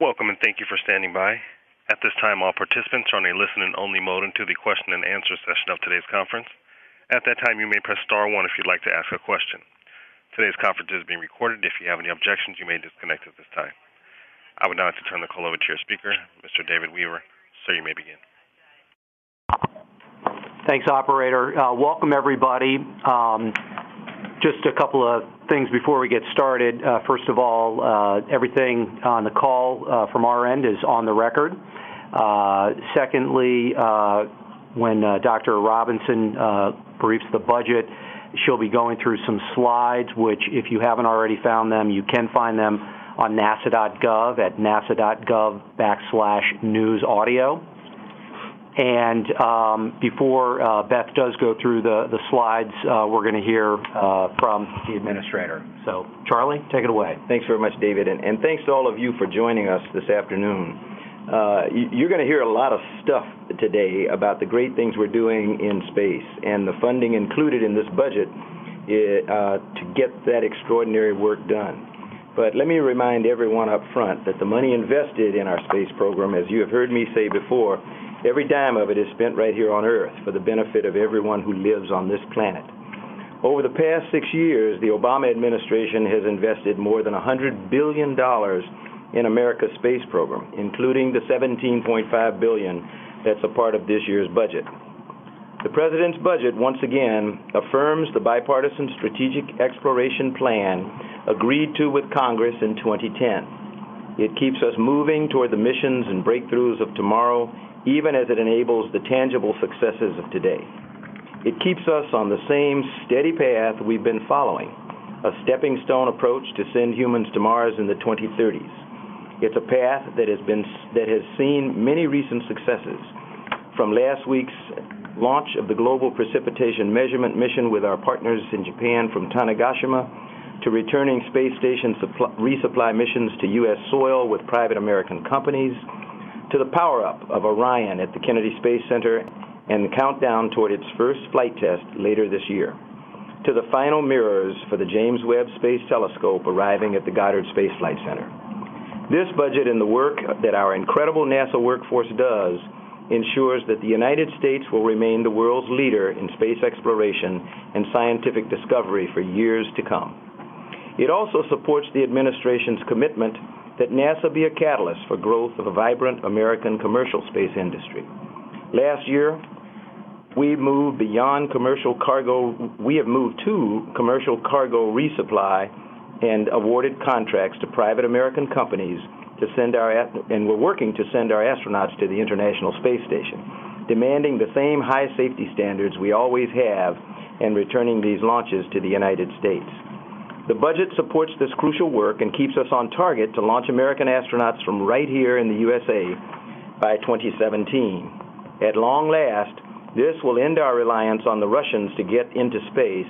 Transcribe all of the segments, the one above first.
Welcome and thank you for standing by. At this time, all participants are on a listen-and-only mode until the question-and-answer session of today's conference. At that time, you may press star 1 if you'd like to ask a question. Today's conference is being recorded. If you have any objections, you may disconnect at this time. I would now like to turn the call over to your speaker, Mr. David Weaver. Sir, you may begin. Thanks, operator. Welcome, everybody. Just a couple of things before we get started. First of all, everything on the call from our end is on the record. Secondly, when Dr. Robinson briefs the budget, she'll be going through some slides, which if you haven't already found them, you can find them on nasa.gov at nasa.gov/newsaudio. And before Beth does go through the slides, we're going to hear from the administrator. So, Charlie, take it away. Thanks very much, David, and thanks to all of you for joining us this afternoon. You're going to hear a lot of stuff today about the great things we're doing in space and the funding included in this budget to get that extraordinary work done. But let me remind everyone up front that the money invested in our space program, as you have heard me say before, every dime of it is spent right here on Earth for the benefit of everyone who lives on this planet. Over the past 6 years, the Obama administration has invested more than $100 billion in America's space program, including the $17.5 billion that's a part of this year's budget. The President's budget once again affirms the bipartisan strategic exploration plan agreed to with Congress in 2010. It keeps us moving toward the missions and breakthroughs of tomorrow, even as it enables the tangible successes of today. It keeps us on the same steady path we've been following, a stepping stone approach to send humans to Mars in the 2030s. It's a path that has seen many recent successes, from last week's launch of the Global Precipitation Measurement Mission with our partners in Japan from Tanegashima, to returning space station resupply missions to U.S. soil with private American companies, to the power-up of Orion at the Kennedy Space Center and the countdown toward its first flight test later this year, to the final mirrors for the James Webb Space Telescope arriving at the Goddard Space Flight Center. This budget and the work that our incredible NASA workforce does ensures that the United States will remain the world's leader in space exploration and scientific discovery for years to come. It also supports the administration's commitment that NASA be a catalyst for growth of a vibrant American commercial space industry. Last year, we have moved to commercial cargo resupply and awarded contracts to private American companies and we're working to send our astronauts to the International Space Station, demanding the same high safety standards we always have and returning these launches to the United States. The budget supports this crucial work and keeps us on target to launch American astronauts from right here in the USA by 2017. At long last, this will end our reliance on the Russians to get into space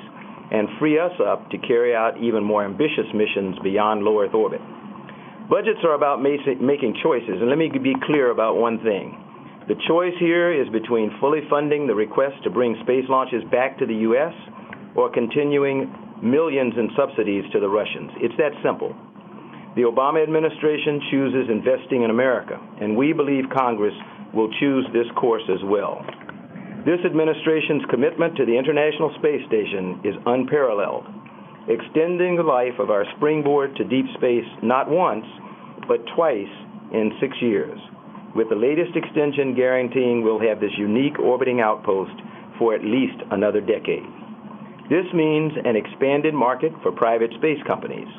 and free us up to carry out even more ambitious missions beyond low Earth orbit. Budgets are about making choices, and let me be clear about one thing. The choice here is between fully funding the request to bring space launches back to the U.S. or continuing millions in subsidies to the Russians. It's that simple. The Obama administration chooses investing in America, and we believe Congress will choose this course as well. This administration's commitment to the International Space Station is unparalleled, extending the life of our springboard to deep space not once, but twice in 6 years, with the latest extension guaranteeing we'll have this unique orbiting outpost for at least another decade. This means an expanded market for private space companies,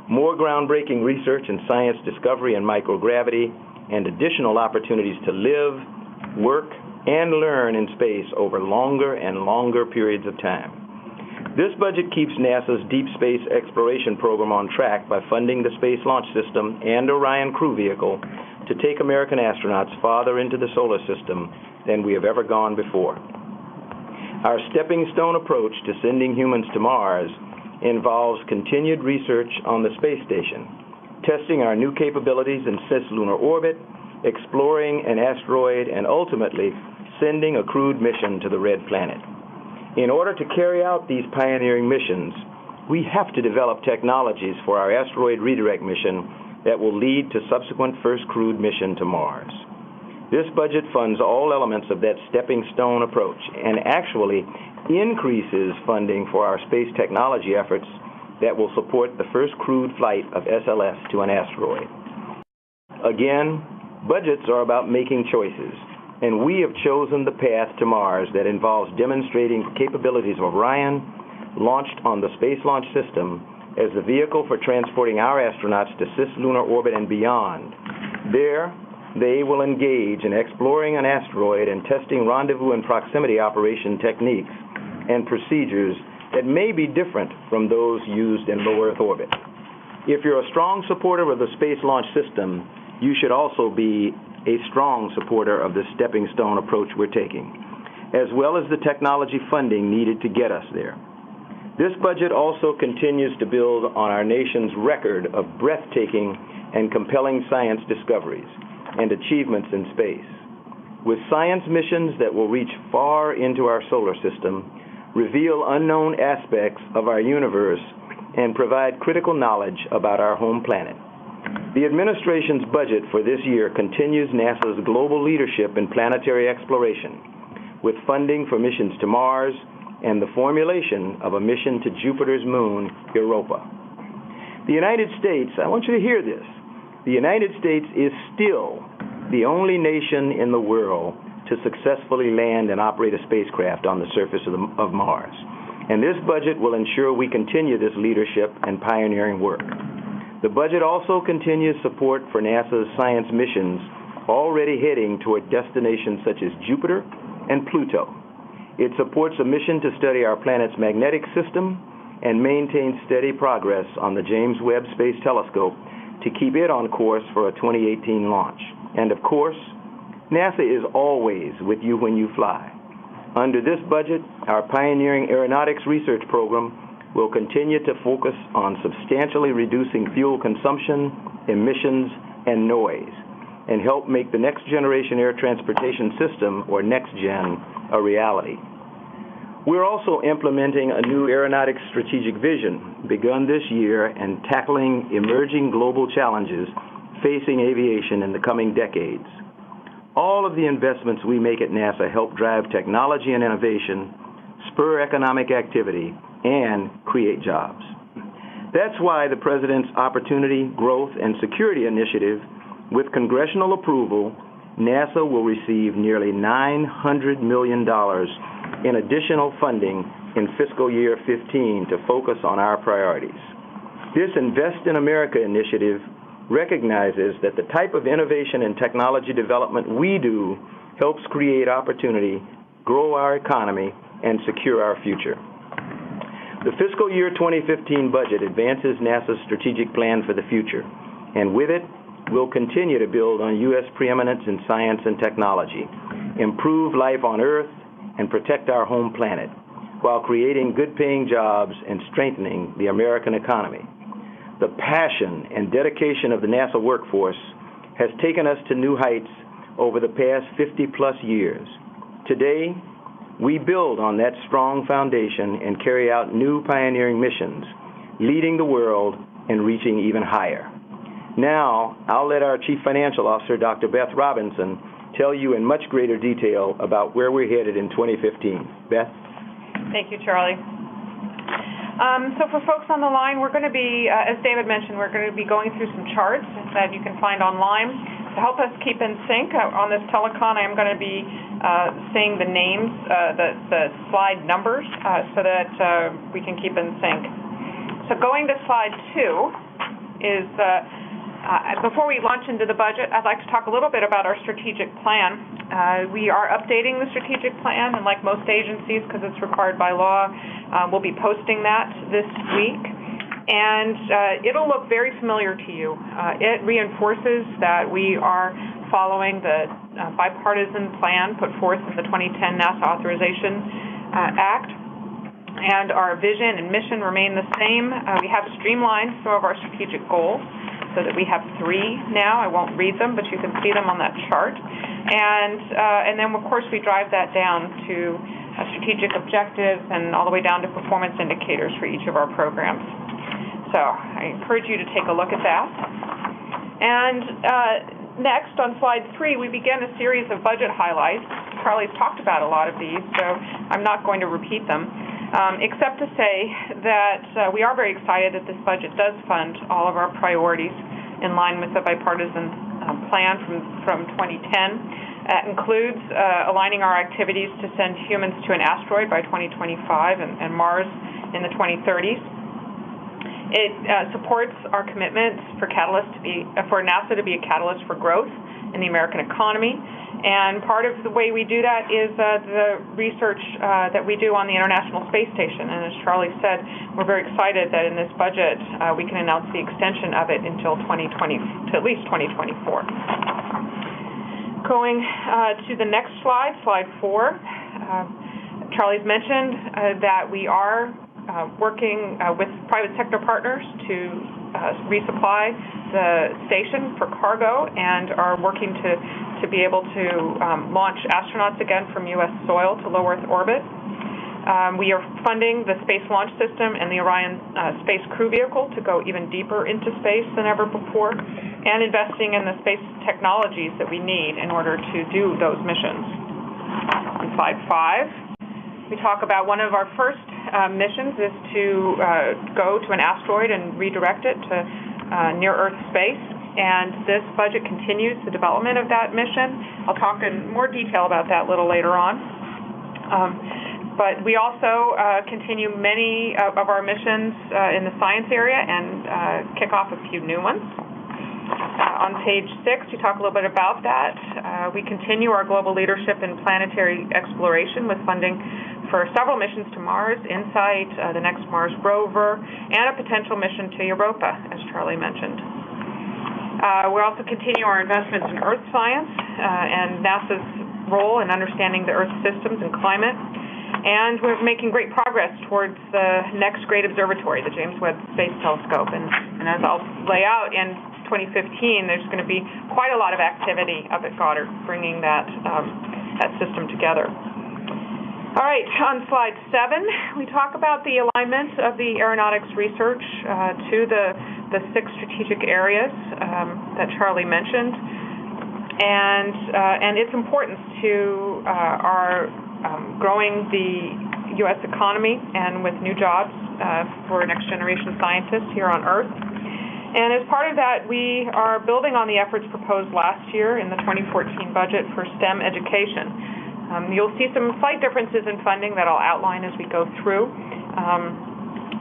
more groundbreaking research in science discovery and microgravity, and additional opportunities to live, work, and learn in space over longer and longer periods of time. This budget keeps NASA's deep space exploration program on track by funding the Space Launch System and Orion crew vehicle to take American astronauts farther into the solar system than we have ever gone before. Our stepping stone approach to sending humans to Mars involves continued research on the space station, testing our new capabilities in cislunar orbit, exploring an asteroid, and ultimately sending a crewed mission to the Red Planet. In order to carry out these pioneering missions, we have to develop technologies for our asteroid redirect mission that will lead to subsequent first crewed mission to Mars. This budget funds all elements of that stepping stone approach and actually increases funding for our space technology efforts that will support the first crewed flight of SLS to an asteroid. Again, budgets are about making choices, and we have chosen the path to Mars that involves demonstrating the capabilities of Orion, launched on the Space Launch System, as the vehicle for transporting our astronauts to cislunar orbit and beyond. There, they will engage in exploring an asteroid and testing rendezvous and proximity operation techniques and procedures that may be different from those used in low Earth orbit. If you're a strong supporter of the Space Launch System, you should also be a strong supporter of the stepping stone approach we're taking, as well as the technology funding needed to get us there. This budget also continues to build on our nation's record of breathtaking and compelling science discoveries and achievements in space. With science missions that will reach far into our solar system, reveal unknown aspects of our universe, and provide critical knowledge about our home planet. The administration's budget for this year continues NASA's global leadership in planetary exploration, with funding for missions to Mars and the formulation of a mission to Jupiter's moon, Europa. The United States, I want you to hear this, the United States is still the only nation in the world to successfully land and operate a spacecraft on the surface of Mars. And this budget will ensure we continue this leadership and pioneering work. The budget also continues support for NASA's science missions already heading toward destinations such as Jupiter and Pluto. It supports a mission to study our planet's magnetic system and maintains steady progress on the James Webb Space Telescope to keep it on course for a 2018 launch. And of course, NASA is always with you when you fly. Under this budget, our pioneering aeronautics research program will continue to focus on substantially reducing fuel consumption, emissions, and noise, and help make the Next Generation Air Transportation System, or NextGen, a reality. We're also implementing a new aeronautics strategic vision begun this year and tackling emerging global challenges facing aviation in the coming decades. All of the investments we make at NASA help drive technology and innovation, spur economic activity, and create jobs. That's why the President's Opportunity, Growth, and Security Initiative, with congressional approval, NASA will receive nearly $900 million in additional funding in fiscal year 15 to focus on our priorities. This Invest in America initiative recognizes that the type of innovation and technology development we do helps create opportunity, grow our economy, and secure our future. The fiscal year 2015 budget advances NASA's strategic plan for the future, and with it, we'll continue to build on U.S. preeminence in science and technology, improve life on Earth, and protect our home planet, while creating good-paying jobs and strengthening the American economy. The passion and dedication of the NASA workforce has taken us to new heights over the past 50-plus years. Today, we build on that strong foundation and carry out new pioneering missions, leading the world and reaching even higher. Now, I'll let our Chief Financial Officer, Dr. Beth Robinson, tell you in much greater detail about where we're headed in 2015. Beth? Thank you, Charlie. So for folks on the line, we're going to be, as David mentioned, we're going to be going through some charts that you can find online. To help us keep in sync on this telecon, I am going to be saying the names, the slide numbers, so that we can keep in sync. So going to slide 2 is, before we launch into the budget, I'd like to talk a little bit about our strategic plan. We are updating the strategic plan, and like most agencies, because it's required by law, we'll be posting that this week. And it'll look very familiar to you. It reinforces that we are following the bipartisan plan put forth in the 2010 NASA Authorization Act. And our vision and mission remain the same. We have streamlined some of our strategic goals so that we have 3 now. I won't read them, but you can see them on that chart. And then, of course, we drive that down to strategic objectives and all the way down to performance indicators for each of our programs. So I encourage you to take a look at that. And next, on slide 3, we begin a series of budget highlights. Charlie's talked about a lot of these, so I'm not going to repeat them, except to say that we are very excited that this budget does fund all of our priorities in line with the bipartisan plan from 2010. It includes aligning our activities to send humans to an asteroid by 2025 and Mars in the 2030s. It supports our commitments for NASA to be a catalyst for growth in the American economy. And part of the way we do that is the research that we do on the International Space Station. And as Charlie said, we're very excited that in this budget we can announce the extension of it until 2020, to at least 2024. Going to the next slide, slide 4. Charlie's mentioned that we are working with private sector partners to resupply the station for cargo and are working to be able to launch astronauts again from U.S. soil to low Earth orbit. We are funding the Space Launch System and the Orion Space Crew Vehicle to go even deeper into space than ever before, and investing in the space technologies that we need in order to do those missions. On slide 5, we talk about one of our first missions is to go to an asteroid and redirect it to near-Earth space, and this budget continues the development of that mission. I'll talk in more detail about that a little later on. But we also continue many of our missions in the science area and kick off a few new ones. On page 6, we talk a little bit about that. We continue our global leadership in planetary exploration with funding for several missions to Mars, InSight, the next Mars rover, and a potential mission to Europa, as Charlie mentioned. We also continue our investments in Earth science and NASA's role in understanding the Earth systems and climate. And we're making great progress towards the next great observatory, the James Webb Space Telescope. And as I'll lay out, in 2015, there's going to be quite a lot of activity up at Goddard, bringing that system together. All right, on slide 7, we talk about the alignment of the aeronautics research to the 6 strategic areas that Charlie mentioned, and its importance to our growing the U.S. economy and with new jobs for next-generation scientists here on Earth. And as part of that, we are building on the efforts proposed last year in the 2014 budget for STEM education. You'll see some slight differences in funding that I'll outline as we go through.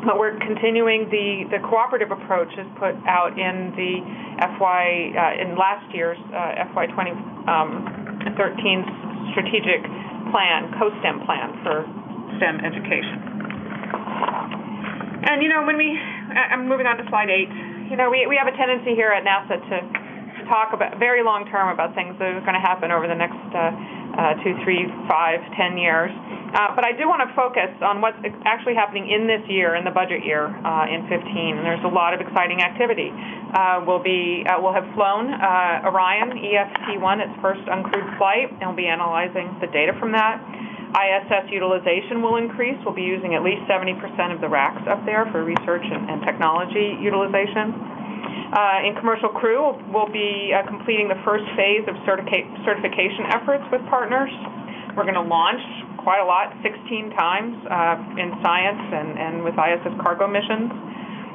But we're continuing the cooperative approach as put out in the in last year's FY 2013 strategic plan, co-STEM plan for STEM education. And I'm moving on to slide 8. We have a tendency here at NASA to talk about very long term about things that are going to happen over the next 2, 3, 5, 10 years. But I do want to focus on what's actually happening in this year, in the budget year in 15. And there's a lot of exciting activity. We'll have flown Orion EFT-1, its first uncrewed flight, and we'll be analyzing the data from that. ISS utilization will increase. We'll be using at least 70% of the racks up there for research and technology utilization. In Commercial Crew, we'll be completing the first phase of certification efforts with partners. We're going to launch quite a lot, 16 times in science and with ISS cargo missions.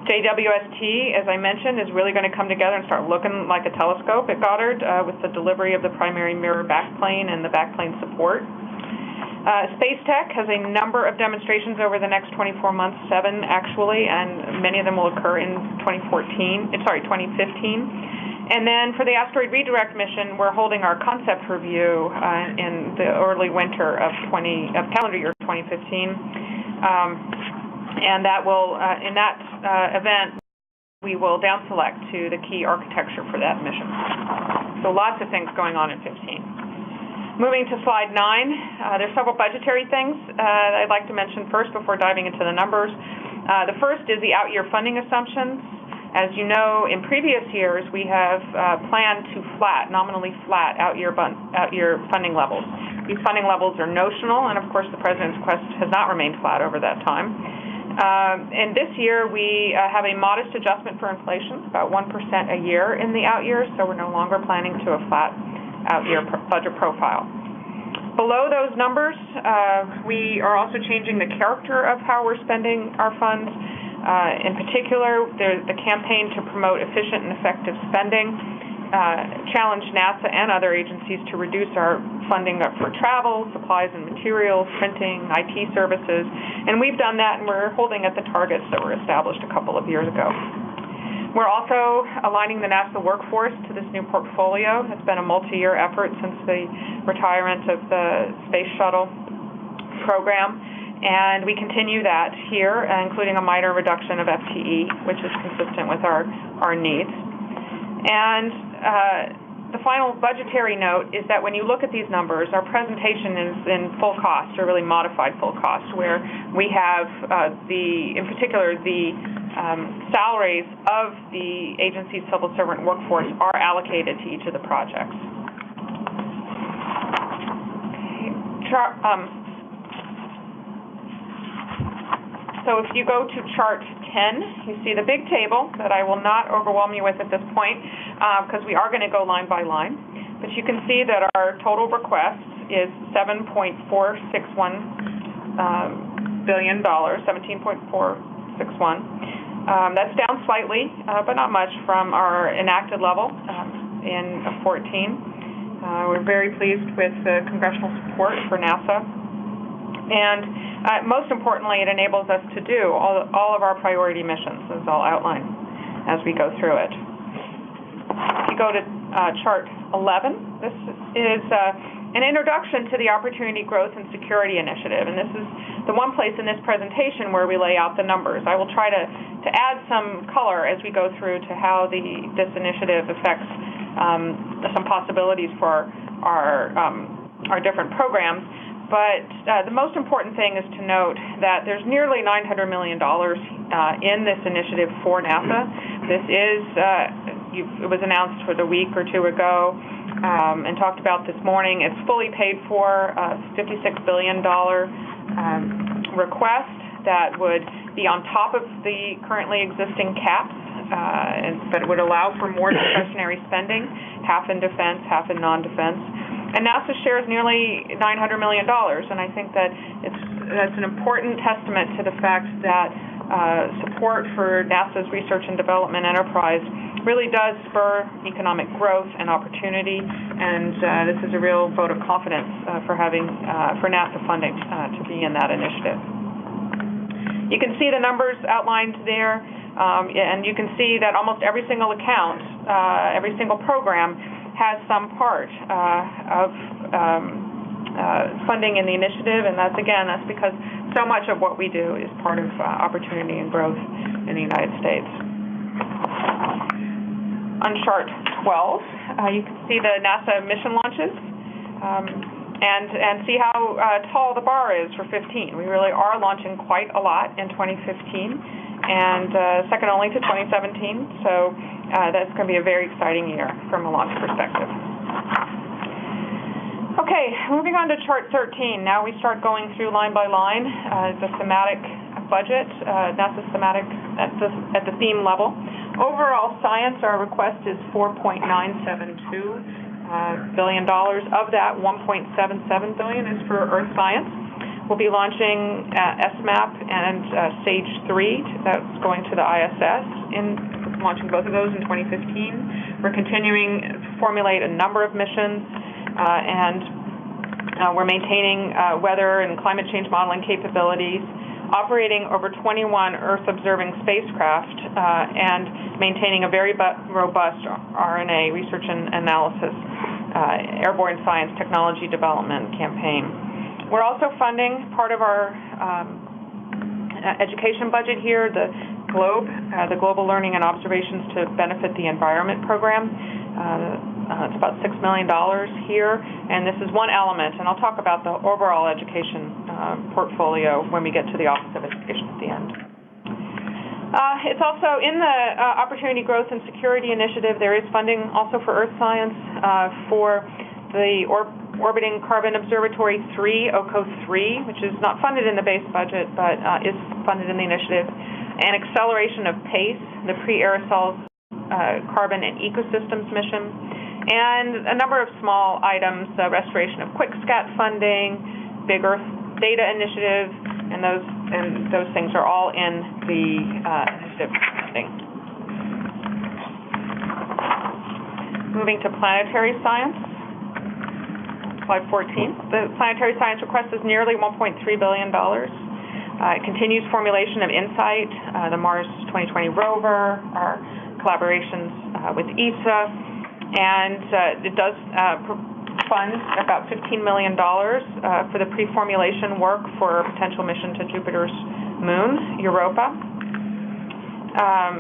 JWST, as I mentioned, is really going to come together and start looking like a telescope at Goddard with the delivery of the primary mirror backplane and the backplane support. Space Tech has a number of demonstrations over the next 24 months, 7 actually, and many of them will occur in 2015. And then for the asteroid redirect mission, we're holding our concept review in the early winter of calendar year 2015. And that will, in that event, we will down select to the key architecture for that mission. So lots of things going on in 15. Moving to slide 9, there's several budgetary things I'd like to mention first before diving into the numbers. The first is the out-year funding assumptions. As you know, in previous years, we have planned to nominally flat out-year funding levels. These funding levels are notional, and of course, the President's request has not remained flat over that time. And this year, we have a modest adjustment for inflation, about 1% a year in the out years, so we're no longer planning to a flat out-year budget profile. Below those numbers, we are also changing the character of how we're spending our funds. In particular, there's the campaign to promote efficient and effective spending, challenge NASA and other agencies to reduce our funding for travel, supplies and materials, printing, IT services, and we've done that, and we're holding at the targets that were established a couple of years ago. We're also aligning the NASA workforce to this new portfolio. It's been a multi-year effort since the retirement of the Space Shuttle program, and we continue that here, including a minor reduction of FTE, which is consistent with our needs. And the final budgetary note is that when you look at these numbers, our presentation is in full cost, or really modified full cost, where we have in particular, the salaries of the agency's civil servant workforce are allocated to each of the projects. So if you go to chart 10, you see the big table that I will not overwhelm you with at this point because we are going to go line by line. But you can see that our total request is $17.461 billion. That's down slightly, but not much from our enacted level in 2014. We're very pleased with the congressional support for NASA. And most importantly, it enables us to do all of our priority missions, as I'll outline as we go through it. If you go to chart 11, this is an introduction to the Opportunity Growth and Security Initiative, and this is the one place in this presentation where we lay out the numbers. I will try to add some color as we go through to how this initiative affects some possibilities for our different programs. But the most important thing is to note that there's nearly $900 million in this initiative for NASA. This is, it was announced a week or two ago and talked about this morning. It's fully paid for, $56 billion request that would be on top of the currently existing caps, but it would allow for more discretionary spending, half in defense, half in non-defense. And NASA shares nearly $900 million, and I think that that's an important testament to the fact that support for NASA's research and development enterprise really does spur economic growth and opportunity, and this is a real vote of confidence for NASA funding to be in that initiative. You can see the numbers outlined there, and you can see that almost every single account, every single program has some part of funding in the initiative, and that's because so much of what we do is part of opportunity and growth in the United States. On chart 12, you can see the NASA mission launches and see how tall the bar is for 2015. We really are launching quite a lot in 2015, and second only to 2017, so that's going to be a very exciting year from a launch perspective. Okay, moving on to chart 13. Now we start going through line by line the thematic budget, NASA's thematic at the theme level. Overall science, our request is $4.972 billion. Of that, $1.77 billion is for Earth science. We'll be launching SMAP and Stage 3. That's going to the ISS, launching both of those in 2015. We're continuing to formulate a number of missions, and we're maintaining weather and climate change modeling capabilities, operating over 21 Earth-observing spacecraft, and maintaining a very robust RNA research and analysis, airborne science technology development campaign. We're also funding part of our education budget here, the Global Learning and Observations to Benefit the Environment program. It's about $6 million here, and this is one element, and I'll talk about the overall education portfolio when we get to the Office of Education at the end. It's also in the Opportunity Growth and Security Initiative. There is funding also for Earth science for the Orbiting Carbon Observatory 3, OCO3, which is not funded in the base budget, but is funded in the initiative, and acceleration of PACE, the Pre-Aerosol Carbon and Ecosystems mission, and a number of small items, restoration of QuickScat funding, Big Earth Data Initiative, and those things are all in the initiative funding. Moving to planetary science, slide 14. The planetary science request is nearly $1.3 billion. It continues formulation of InSight, the Mars 2020 rover, our collaborations with ESA, and it does fund about $15 million for the pre-formulation work for a potential mission to Jupiter's moon, Europa.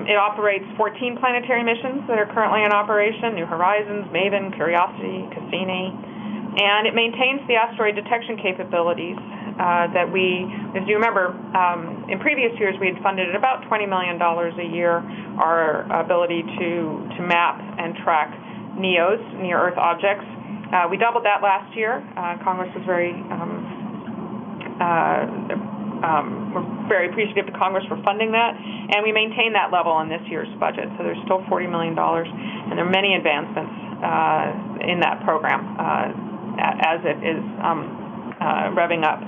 It operates 14 planetary missions that are currently in operation: New Horizons, Maven, Curiosity, Cassini, and it maintains the asteroid detection capabilities that we, as you remember, in previous years we had funded at about $20 million a year our ability to map and track NEOs, near-Earth objects. We doubled that last year. Congress was we're very appreciative to Congress for funding that, and we maintain that level in this year's budget. So there's still $40 million, and there are many advancements in that program as it is revving up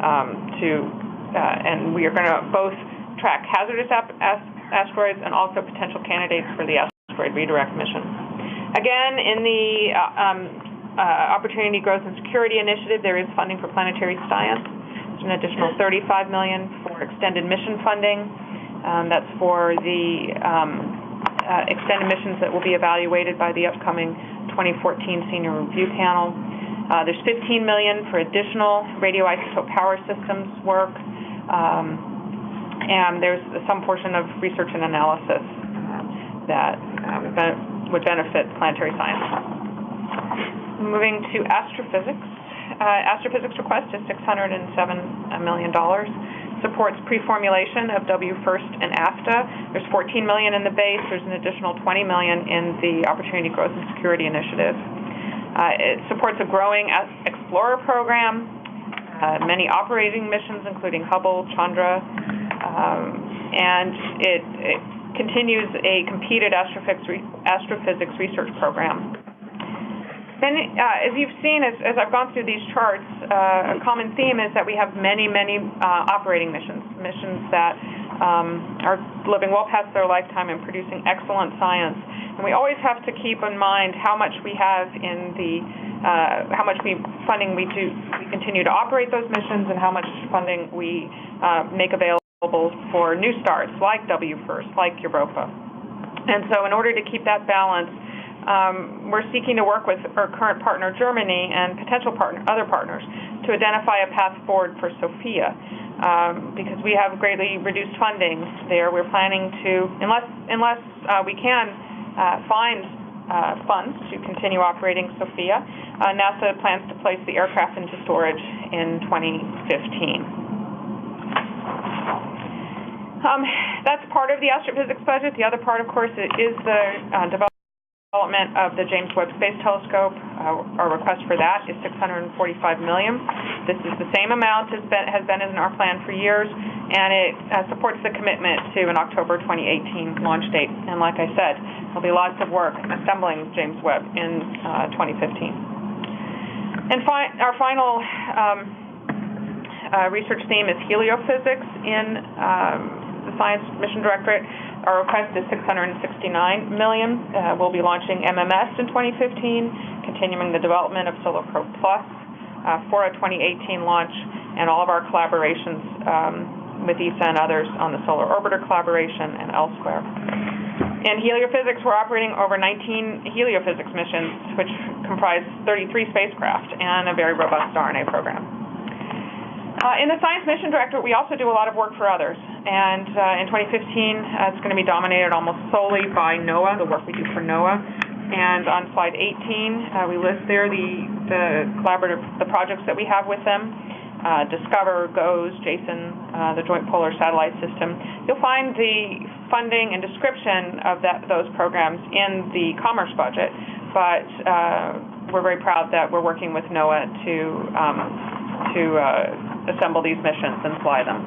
and we are going to both track hazardous asteroids and also potential candidates for the asteroid redirect mission. Again, in the Opportunity, Growth, and Security Initiative, there is funding for planetary science. There's an additional $35 million for extended mission funding. That's for the extended missions that will be evaluated by the upcoming 2014 Senior Review Panel. There's $15 million for additional radioisotope power systems work, and there's some portion of research and analysis that would benefit planetary science. Moving to astrophysics. Astrophysics request is $607 million. Supports pre-formulation of WFIRST and AFTA. There's $14 million in the base. There's an additional $20 million in the Opportunity, Growth, and Security Initiative. It supports a growing Explorer program, many operating missions, including Hubble, Chandra, and it continues a competed astrophysics research program. Then, as you've seen, as I've gone through these charts, a common theme is that we have many operating missions that are living well past their lifetime and producing excellent science. And we always have to keep in mind how much we have in the, how much funding we continue to operate those missions, and how much funding we make available for new starts like WFIRST, like Europa. And so, in order to keep that balance, we're seeking to work with our current partner, Germany, and potential other partners to identify a path forward for SOFIA. Because we have greatly reduced funding there, we're planning to, unless we can find funds to continue operating SOFIA, NASA plans to place the aircraft into storage in 2015. That's part of the astrophysics budget. The other part, of course, is the development of the James Webb Space Telescope. Our request for that is $645 million. This is the same amount as has been in our plan for years, and it supports the commitment to an October 2018 launch date. And like I said, there'll be lots of work assembling James Webb in 2015. And our final research theme is heliophysics in the Science Mission Directorate. Our request is $669 million. We'll be launching MMS in 2015, continuing the development of Solar Probe Plus for a 2018 launch, and all of our collaborations with ESA and others on the Solar Orbiter collaboration and elsewhere. In heliophysics, we're operating over 19 heliophysics missions, which comprise 33 spacecraft and a very robust RNA program. In the Science Mission Directorate, we also do a lot of work for others. And in 2015, it's going to be dominated almost solely by NOAA, the work we do for NOAA. And on slide 18, we list there the projects that we have with them. Discover, GOES, JASON, the Joint Polar Satellite System. You'll find the funding and description of those programs in the Commerce budget, but we're very proud that we're working with NOAA to assemble these missions and fly them.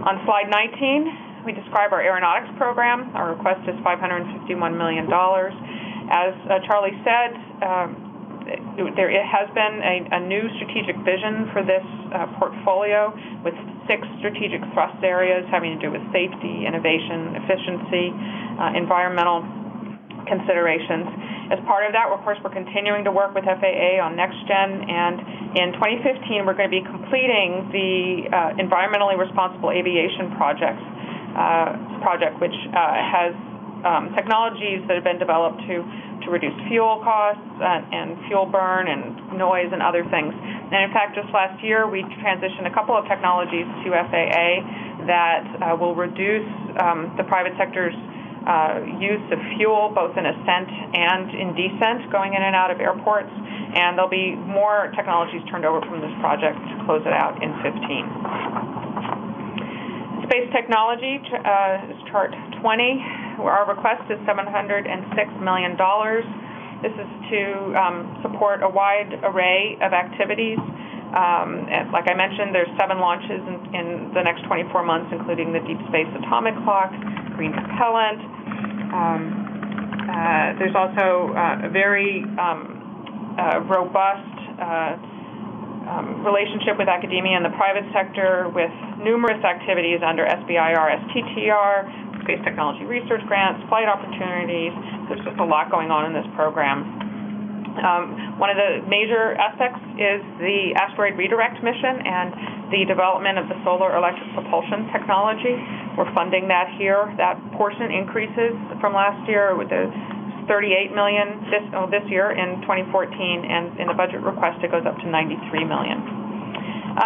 On slide 19, we describe our aeronautics program. Our request is $551 million. As Charlie said, there has been a new strategic vision for this portfolio with 6 strategic thrust areas having to do with safety, innovation, efficiency, environmental considerations. As part of that, of course, we're continuing to work with FAA on NextGen, and in 2015, we're going to be completing the environmentally responsible aviation project, which has technologies that have been developed to reduce fuel costs and fuel burn and noise and other things. And in fact, just last year, we transitioned a couple of technologies to FAA that will reduce the private sector's use of fuel, both in ascent and in descent, going in and out of airports. And there'll be more technologies turned over from this project to close it out in 2015. Space technology is chart 20. Our request is $706 million. This is to support a wide array of activities. And like I mentioned, there's 7 launches in the next 24 months, including the Deep Space Atomic Clock, Green Propellant. There's also a very robust relationship with academia and the private sector, with numerous activities under SBIR, STTR, Space Technology Research Grants, flight opportunities. There's just a lot going on in this program. One of the major aspects is the asteroid redirect mission and the development of the solar electric propulsion technology. We're funding that here. That portion increases from last year with the $38 million this year in 2014, and in the budget request it goes up to $93 million.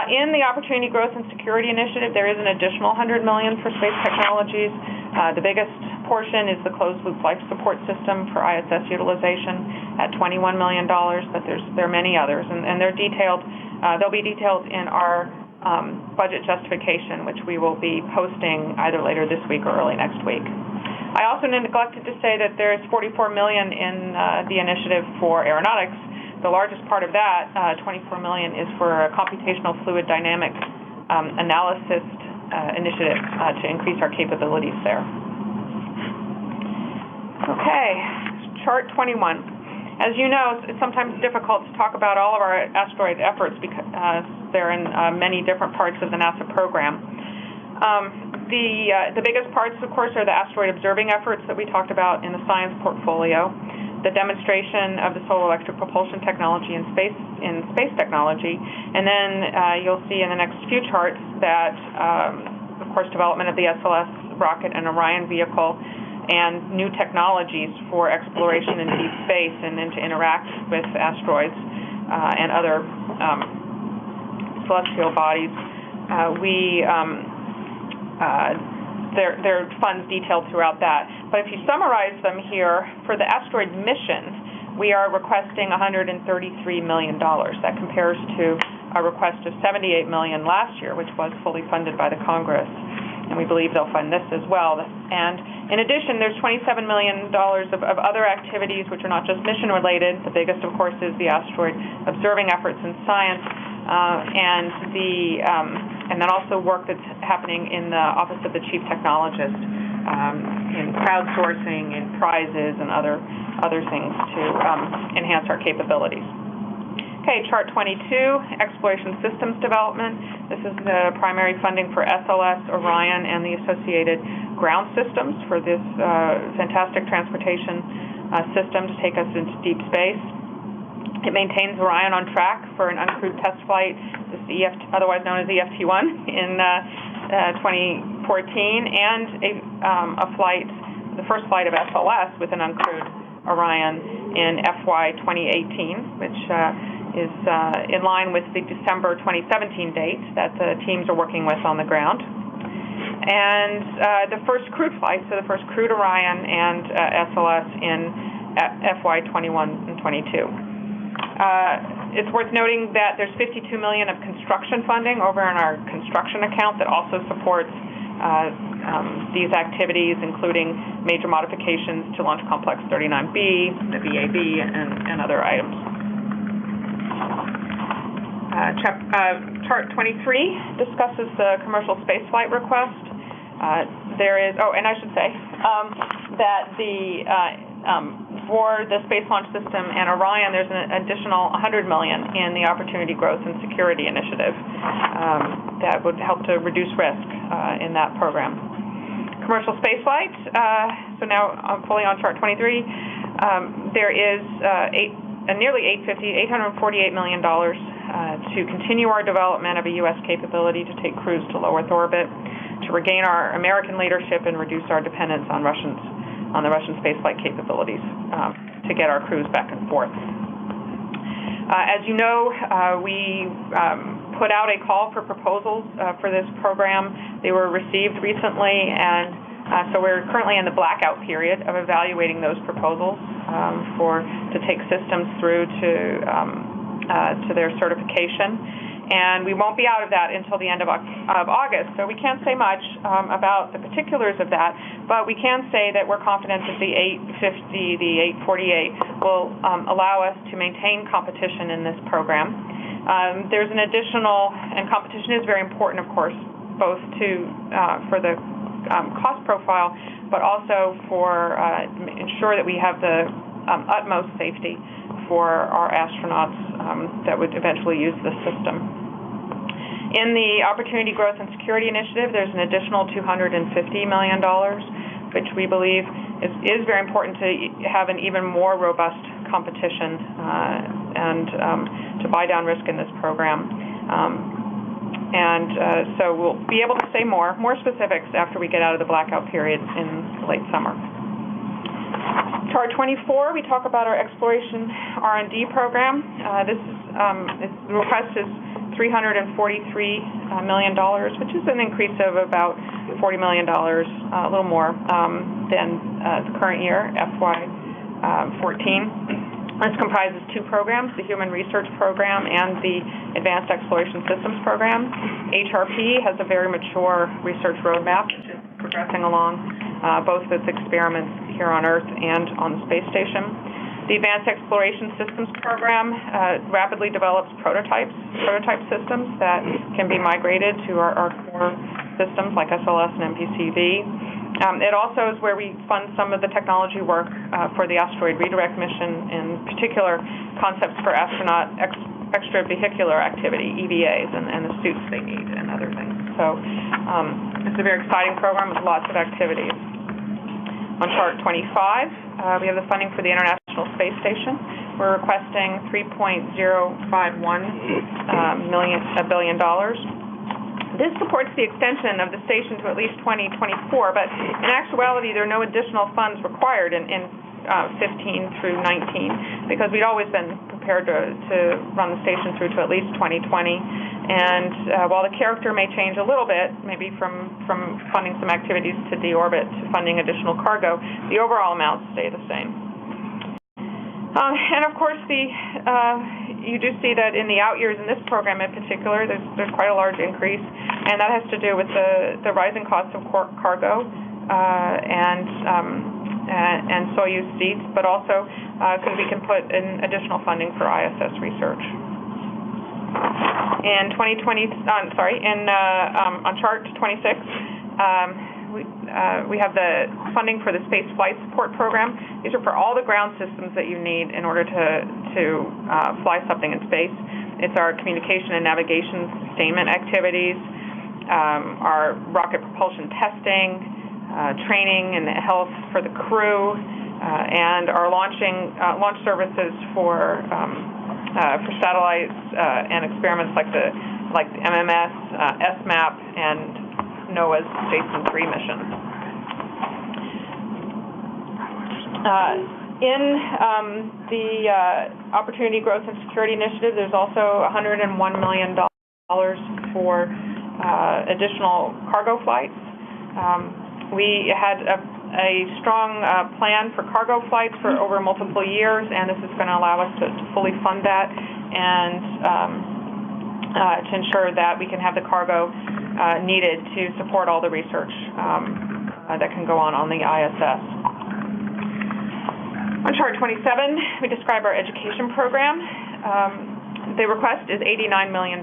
In the Opportunity Growth and Security Initiative, there is an additional $100 million for space technologies. The biggest portion is the closed-loop life support system for ISS utilization at $21 million, but there are many others, and they're detailed. They'll be detailed in our budget justification, which we will be posting either later this week or early next week. I also neglected to say that there's $44 million in the initiative for aeronautics. The largest part of that, $24 million, is for a computational fluid dynamics analysis initiative to increase our capabilities there. Okay, chart 21. As you know, it's sometimes difficult to talk about all of our asteroid efforts because they're in many different parts of the NASA program. The biggest parts, of course, are the asteroid observing efforts that we talked about in the science portfolio, the demonstration of the solar electric propulsion technology in space technology, and then you'll see in the next few charts that, of course, development of the SLS rocket and Orion vehicle and new technologies for exploration in deep space and then to interact with asteroids and other celestial bodies. There are funds detailed throughout that. But if you summarize them here, for the asteroid mission, we are requesting $133 million. That compares to a request of $78 million last year, which was fully funded by the Congress. And we believe they'll fund this as well. And in addition, there's $27 million of other activities which are not just mission-related. The biggest, of course, is the asteroid observing efforts in science, and then also work that's happening in the Office of the Chief Technologist in crowdsourcing, in prizes, and other things to enhance our capabilities. Okay, chart 22, exploration systems development. This is the primary funding for SLS, Orion, and the associated ground systems for this fantastic transportation system to take us into deep space. It maintains Orion on track for an uncrewed test flight, otherwise known as EFT-1, in 2014, and the first flight of SLS with an uncrewed Orion in FY 2018, which is in line with the December 2017 date that the teams are working with on the ground. And the first crewed flight, so the first crewed Orion and SLS in FY 21 and 22. It's worth noting that there's $52 million of construction funding over in our construction account that also supports these activities, including major modifications to Launch Complex 39B, the VAB, and other items. Chart 23 discusses the commercial spaceflight request. And I should say that for the Space Launch System and Orion, there's an additional $100 million in the Opportunity Growth and Security Initiative that would help to reduce risk in that program. Commercial spaceflight, so now I'm fully on Chart 23. There is nearly $848 million to continue our development of a U.S. capability to take crews to low Earth orbit, to regain our American leadership and reduce our dependence on the Russian spaceflight capabilities, to get our crews back and forth. As you know, we put out a call for proposals for this program. They were received recently, and so we're currently in the blackout period of evaluating those proposals to take systems through to their certification. And we won't be out of that until the end of August, so we can't say much about the particulars of that, but we can say that we're confident that the 850, the 848 will allow us to maintain competition in this program. There's an additional, and competition is very important, of course, both for the cost profile, but also for ensure that we have the utmost safety for our astronauts that would eventually use this system. In the Opportunity Growth and Security Initiative, there's an additional $250 million, which we believe is very important to have an even more robust competition and to buy down risk in this program. So we'll be able to say more specifics after we get out of the blackout period in late summer. Chart 24, we talk about our exploration R&D program. The request is $343 million, which is an increase of about $40 million, a little more than the current year, FY14. This comprises two programs, the Human Research Program and the Advanced Exploration Systems Program. HRP has a very mature research roadmap, which is progressing along both with experiments here on Earth and on the space station. The Advanced Exploration Systems Program rapidly develops prototype systems that can be migrated to our core systems like SLS and MPCV. It also is where we fund some of the technology work for the asteroid redirect mission, in particular concepts for astronaut extravehicular activity, EVAs, and the suits they need and other things. So it's a very exciting program with lots of activities. On Chart 25, we have the funding for the International Space Station. We're requesting $3.051 billion. This supports the extension of the station to at least 2024, but in actuality, there are no additional funds required in 15 through 19, because we'd always been prepared to run the station through to at least 2020. And while the character may change a little bit, maybe from funding some activities to deorbit to funding additional cargo, the overall amounts stay the same. And of course, you do see that in the out years in this program in particular, there's quite a large increase, and that has to do with the rising costs of cargo and Soyuz seats, but also because we can put in additional funding for ISS research. In 2020, on Chart 26, we have the funding for the Space Flight Support Program. These are for all the ground systems that you need in order to fly something in space. It's our communication and navigation sustainment activities, our rocket propulsion testing, training and health for the crew, and our launch services for satellites and experiments like the MMS, SMAP, and NOAA's Jason 3 mission. In the Opportunity Growth and Security Initiative, there's also $101 million for additional cargo flights. We had a strong plan for cargo flights for over multiple years, and this is going to allow us to fully fund that and to ensure that we can have the cargo needed to support all the research that can go on the ISS. On chart 27, we describe our education program. The request is $89 million,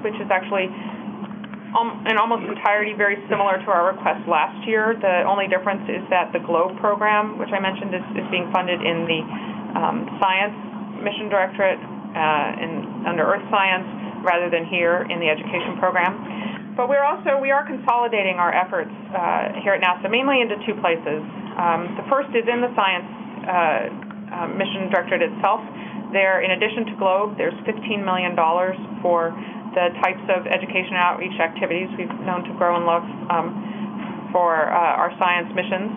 which is actually in almost entirety very similar to our request last year. The only difference is that the GLOBE program, which I mentioned, is being funded in the Science Mission Directorate under Earth Science rather than here in the education program. But we are consolidating our efforts here at NASA mainly into two places. The first is in the Science Mission Directorate itself. There, in addition to GLOBE, there's $15 million for the types of education and outreach activities we've known to grow and love for our science missions.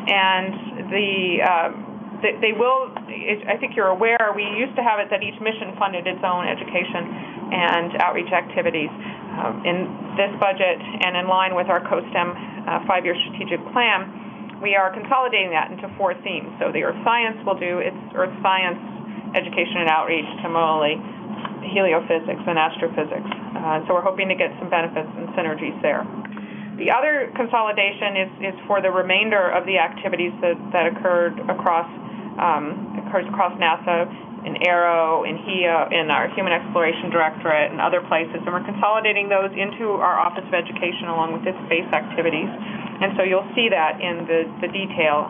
And they will, I think you're aware, we used to have it that each mission funded its own education and outreach activities. In this budget and in line with our COSTEM 5-year strategic plan, we are consolidating that into 4 themes. So the Earth Science will do its Earth Science education and outreach, similarly heliophysics and astrophysics. So we're hoping to get some benefits and synergies there. The other consolidation is for the remainder of the activities that occurs across NASA, in Aero, in HEO, in our Human Exploration Directorate, and other places, and we're consolidating those into our Office of Education along with its space activities. And so you'll see that in the detail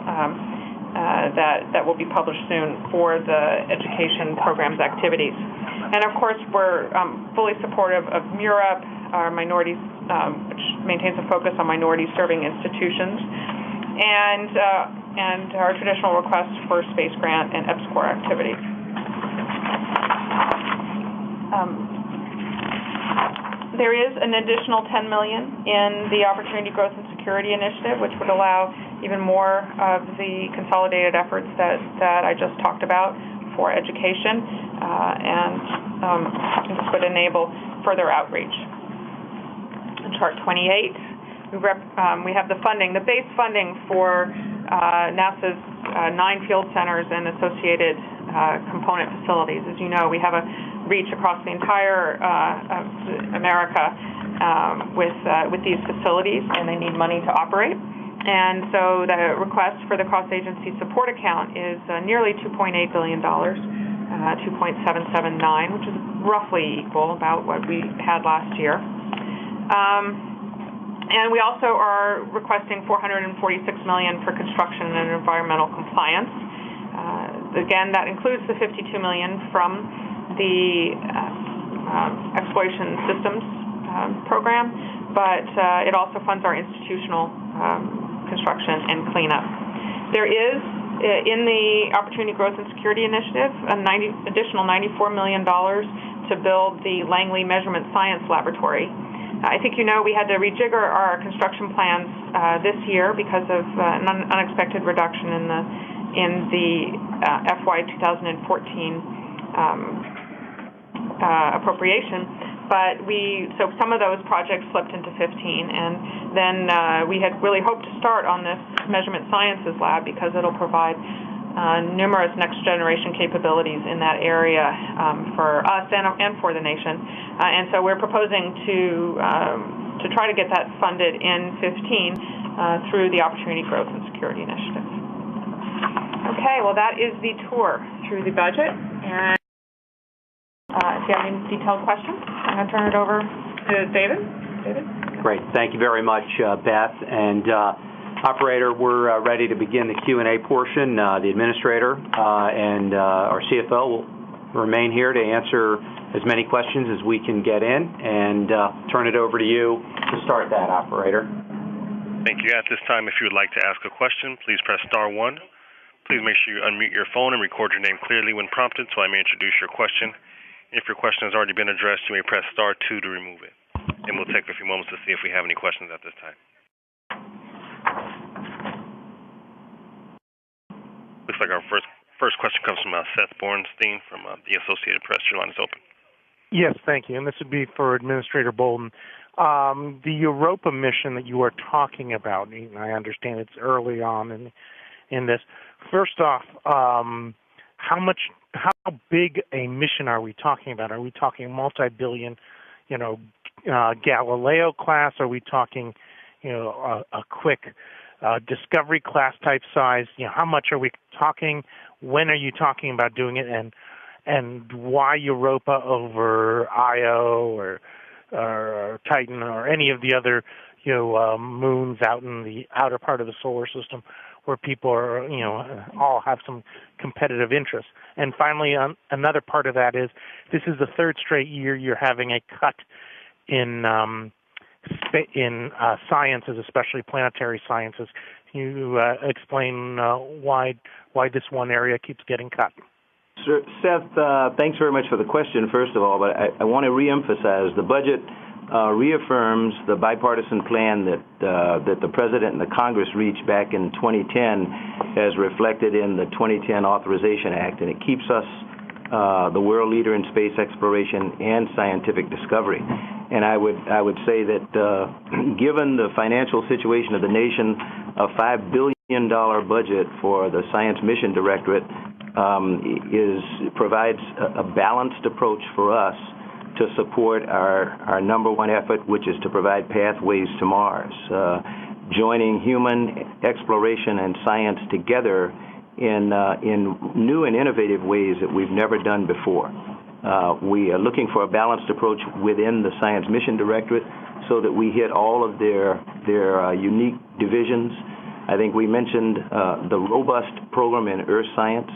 that will be published soon for the education program's activities. And of course, we're fully supportive of MURAP, our minorities, which maintains a focus on minority-serving institutions, and our traditional requests for space grant and EPSCoR activities. There is an additional $10 million in the Opportunity Growth and Security Initiative, which would allow even more of the consolidated efforts that I just talked about for education, and this would enable further outreach. In chart 28, we have the funding, the base funding for NASA's 9 field centers and associated component facilities. As you know, we have a reach across the entire America with these facilities, and they need money to operate. And so the request for the cross-agency support account is nearly $2.8 billion, 2.779, which is roughly equal about what we had last year. And we also are requesting $446 million for construction and environmental compliance. Again, that includes the $52 million from the Exploration Systems program, but it also funds our institutional construction and cleanup. There is, in the Opportunity Growth and Security Initiative, an additional $94 million to build the Langley Measurement Science Laboratory. I think you know we had to rejigger our construction plans this year because of an unexpected reduction in the FY 2014 appropriation. But so some of those projects slipped into 15, and then we had really hoped to start on this Measurement Sciences Lab because it'll provide numerous next-generation capabilities in that area for us and for the nation. And so we're proposing to try to get that funded in 15 through the Opportunity Growth and Security Initiative. Okay, well, that is the tour through the budget. And if you have any detailed questions, I'm going to turn it over to David. David? Great. Thank you very much, Beth. And Operator, we're ready to begin the Q&A portion. The Administrator and our CFO will remain here to answer as many questions as we can get in, and turn it over to you to start that, Operator. Thank you. At this time, if you would like to ask a question, please press star 1. Please make sure you unmute your phone and record your name clearly when prompted so I may introduce your question. If your question has already been addressed, you may press star 2 to remove it. And we'll take a few moments to see if we have any questions at this time. Looks like our first question comes from Seth Bornstein from the Associated Press. Your line is open. Yes, thank you. And this would be for Administrator Bolden. The Europa mission that you are talking about, and I understand it's early on in this. First off, how big a mission are we talking about? Are we talking multi-billion Galileo class? Are we talking, a quick Discovery class type size? How much are we talking? When are you talking about doing it? And why Europa over Io or Titan or any of the other moons out in the outer part of the solar system where people are all have some competitive interests? And finally, another part of that is this is the third straight year you're having a cut in sciences, especially planetary sciences. Can you explain why this one area keeps getting cut? Sir, Seth, thanks very much for the question, first of all, but I want to reemphasize the budget reaffirms the bipartisan plan that the President and the Congress reached back in 2010 as reflected in the 2010 Authorization Act, and it keeps us the world leader in space exploration and scientific discovery. And I would say that given the financial situation of the nation, a $5 billion budget for the Science Mission Directorate provides a balanced approach for us to support our number one effort, which is to provide pathways to Mars, joining human exploration and science together in new and innovative ways that we've never done before. We are looking for a balanced approach within the Science Mission Directorate so that we hit all of their unique divisions. I think we mentioned the robust program in Earth science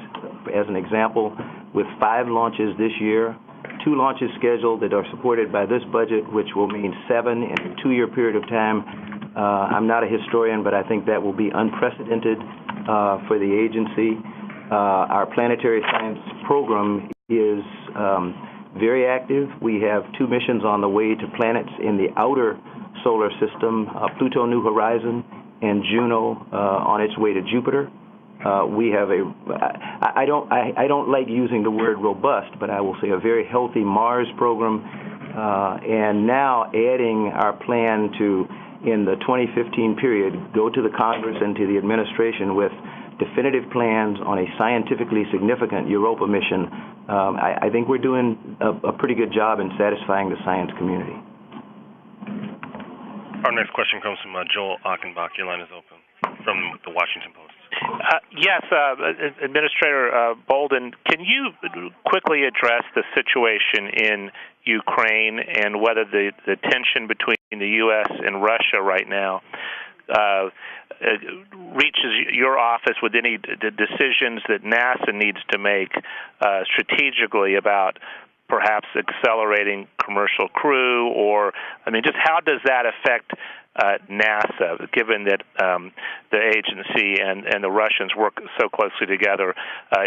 as an example, with 5 launches this year, 2 launches scheduled that are supported by this budget, which will mean 7 in a 2-year period of time. I'm not a historian, but I think that will be unprecedented for the agency. Our planetary science program is very active. We have 2 missions on the way to planets in the outer solar system, Pluto New Horizon and Juno on its way to Jupiter. We have I don't like using the word robust, but I will say a very healthy Mars program, and now adding our plan to, in the 2015 period, go to the Congress and to the administration with definitive plans on a scientifically significant Europa mission. I think we're doing a pretty good job in satisfying the science community. Our next question comes from Joel Achenbach. Your line is open, from the Washington Post. Yes, Administrator Bolden, can you quickly address the situation in Ukraine and whether the tension between the U.S. and Russia right now reaches your office with any decisions that NASA needs to make strategically about perhaps accelerating commercial crew, or, just how does that affect NASA, given that the agency and the Russians work so closely together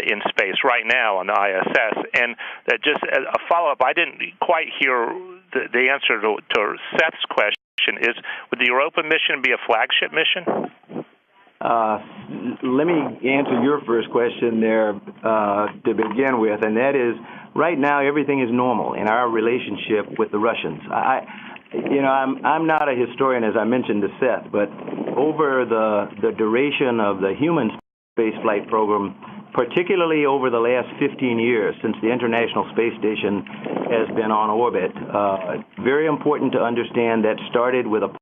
in space right now on the ISS? And just as a follow-up, I didn't quite hear the answer to Seth's question. Would the Europa mission be a flagship mission? Let me answer your first question there to begin with, and that is, right now everything is normal in our relationship with the Russians. I'm not a historian, as I mentioned to Seth, but over the duration of the human spaceflight program, particularly over the last 15 years since the International Space Station has been on orbit, very important to understand that started with a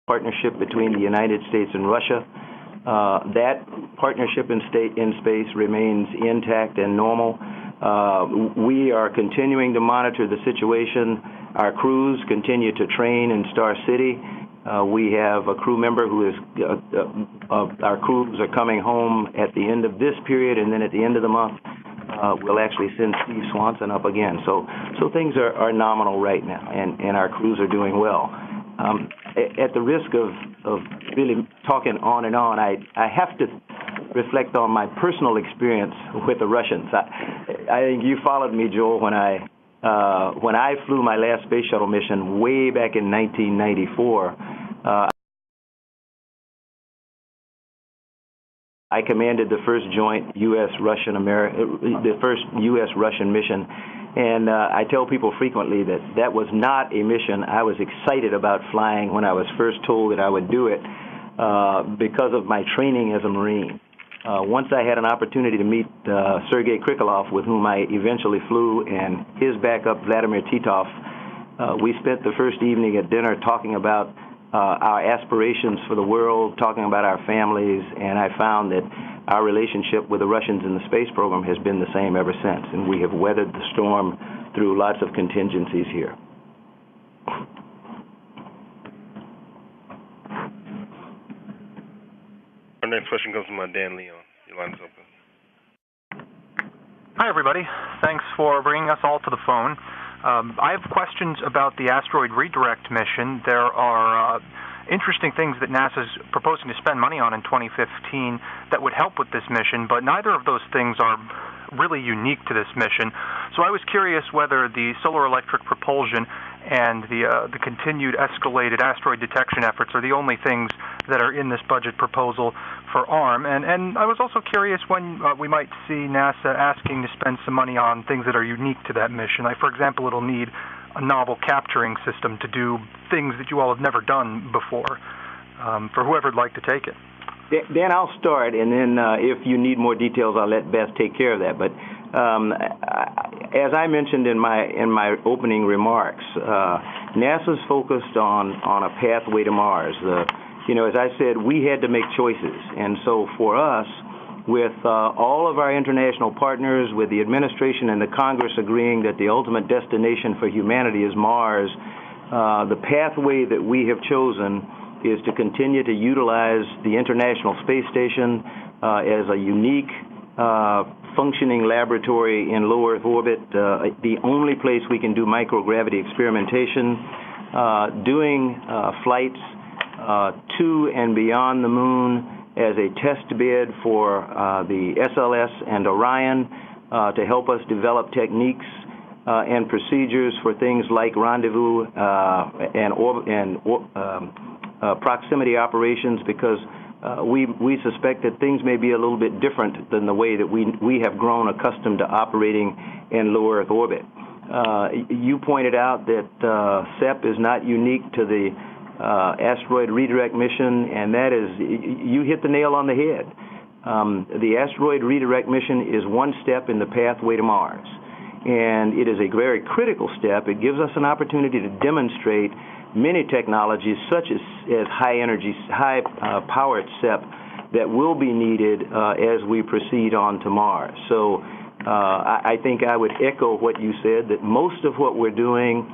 partnership between the United States and Russia. That partnership in space remains intact and normal. We are continuing to monitor the situation. Our crews continue to train in Star City. We have a crew member who is, our crews are coming home at the end of this period, and then at the end of the month, we'll actually send Steve Swanson up again. So things are nominal right now, and our crews are doing well. At the risk of really talking on and on, I have to reflect on my personal experience with the Russians. I think you followed me, Joel, when I flew my last space shuttle mission way back in 1994. I commanded the first joint the first U.S.-Russian mission, and I tell people frequently that was not a mission I was excited about flying when I was first told that I would do it because of my training as a Marine. Once I had an opportunity to meet Sergei Krikalev, with whom I eventually flew, and his backup, Vladimir Titov, We spent the first evening at dinner talking about our aspirations for the world, talking about our families, and I found that our relationship with the Russians in the space program has been the same ever since, and we have weathered the storm through lots of contingencies here. Our next question comes from Dan Leon. Your line is open. Hi, everybody. Thanks for bringing us all to the phone. I have questions about the asteroid redirect mission. There are interesting things that NASA is proposing to spend money on in 2015 that would help with this mission, but neither of those things are really unique to this mission. So I was curious whether the solar electric propulsion and the continued escalated asteroid detection efforts are the only things that are in this budget proposal for ARM. And I was also curious when we might see NASA asking to spend some money on things that are unique to that mission. Like, for example, it'll need a novel capturing system to do things that you all have never done before, for whoever'd like to take it. Dan, I'll start, and then if you need more details, I'll let Beth take care of that. But as I mentioned in my opening remarks, NASA's focused on a pathway to Mars. As I said, we had to make choices, and so for us, with all of our international partners, with the administration and the Congress agreeing that the ultimate destination for humanity is Mars, the pathway that we have chosen is to continue to utilize the International Space Station as a unique functioning laboratory in low Earth orbit, the only place we can do microgravity experimentation, doing flights to and beyond the moon as a test bed for the SLS and Orion to help us develop techniques and procedures for things like rendezvous and proximity operations, because we suspect that things may be a little bit different than the way that we have grown accustomed to operating in low Earth orbit. You pointed out that SEP is not unique to the asteroid redirect mission, and that is, you hit the nail on the head. The asteroid redirect mission is one step in the pathway to Mars, and it is a very critical step. It gives us an opportunity to demonstrate many technologies, such as high-powered SEP, that will be needed as we proceed on to Mars. So I think I would echo what you said, that most of what we're doing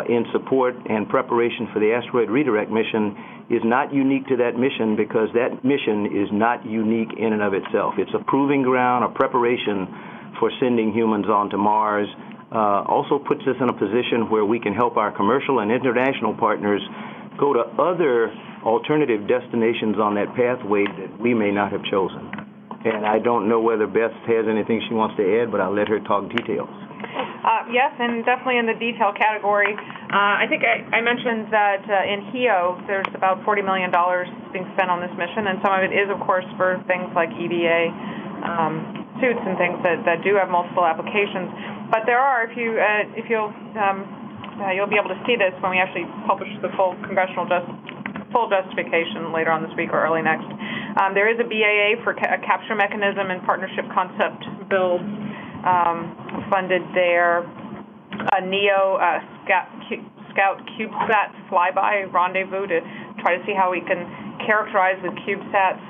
in support and preparation for the asteroid redirect mission is not unique to that mission, because that mission is not unique in and of itself. It's a proving ground, a preparation for sending humans on to Mars. Also puts us in a position where we can help our commercial and international partners go to other alternative destinations on that pathway that we may not have chosen. And I don't know whether Beth has anything she wants to add, but I'll let her talk details. Yes, and definitely in the detail category. I think I mentioned that in HEO, there's about $40 million being spent on this mission, and some of it is, of course, for things like EVA suits and things that do have multiple applications. But there are, if you'll be able to see this when we actually publish the full congressional full justification later on this week or early next. There is a BAA for a capture mechanism and partnership concept build funded there. A NEO Scout CubeSat flyby rendezvous to try to see how we can characterize with CubeSats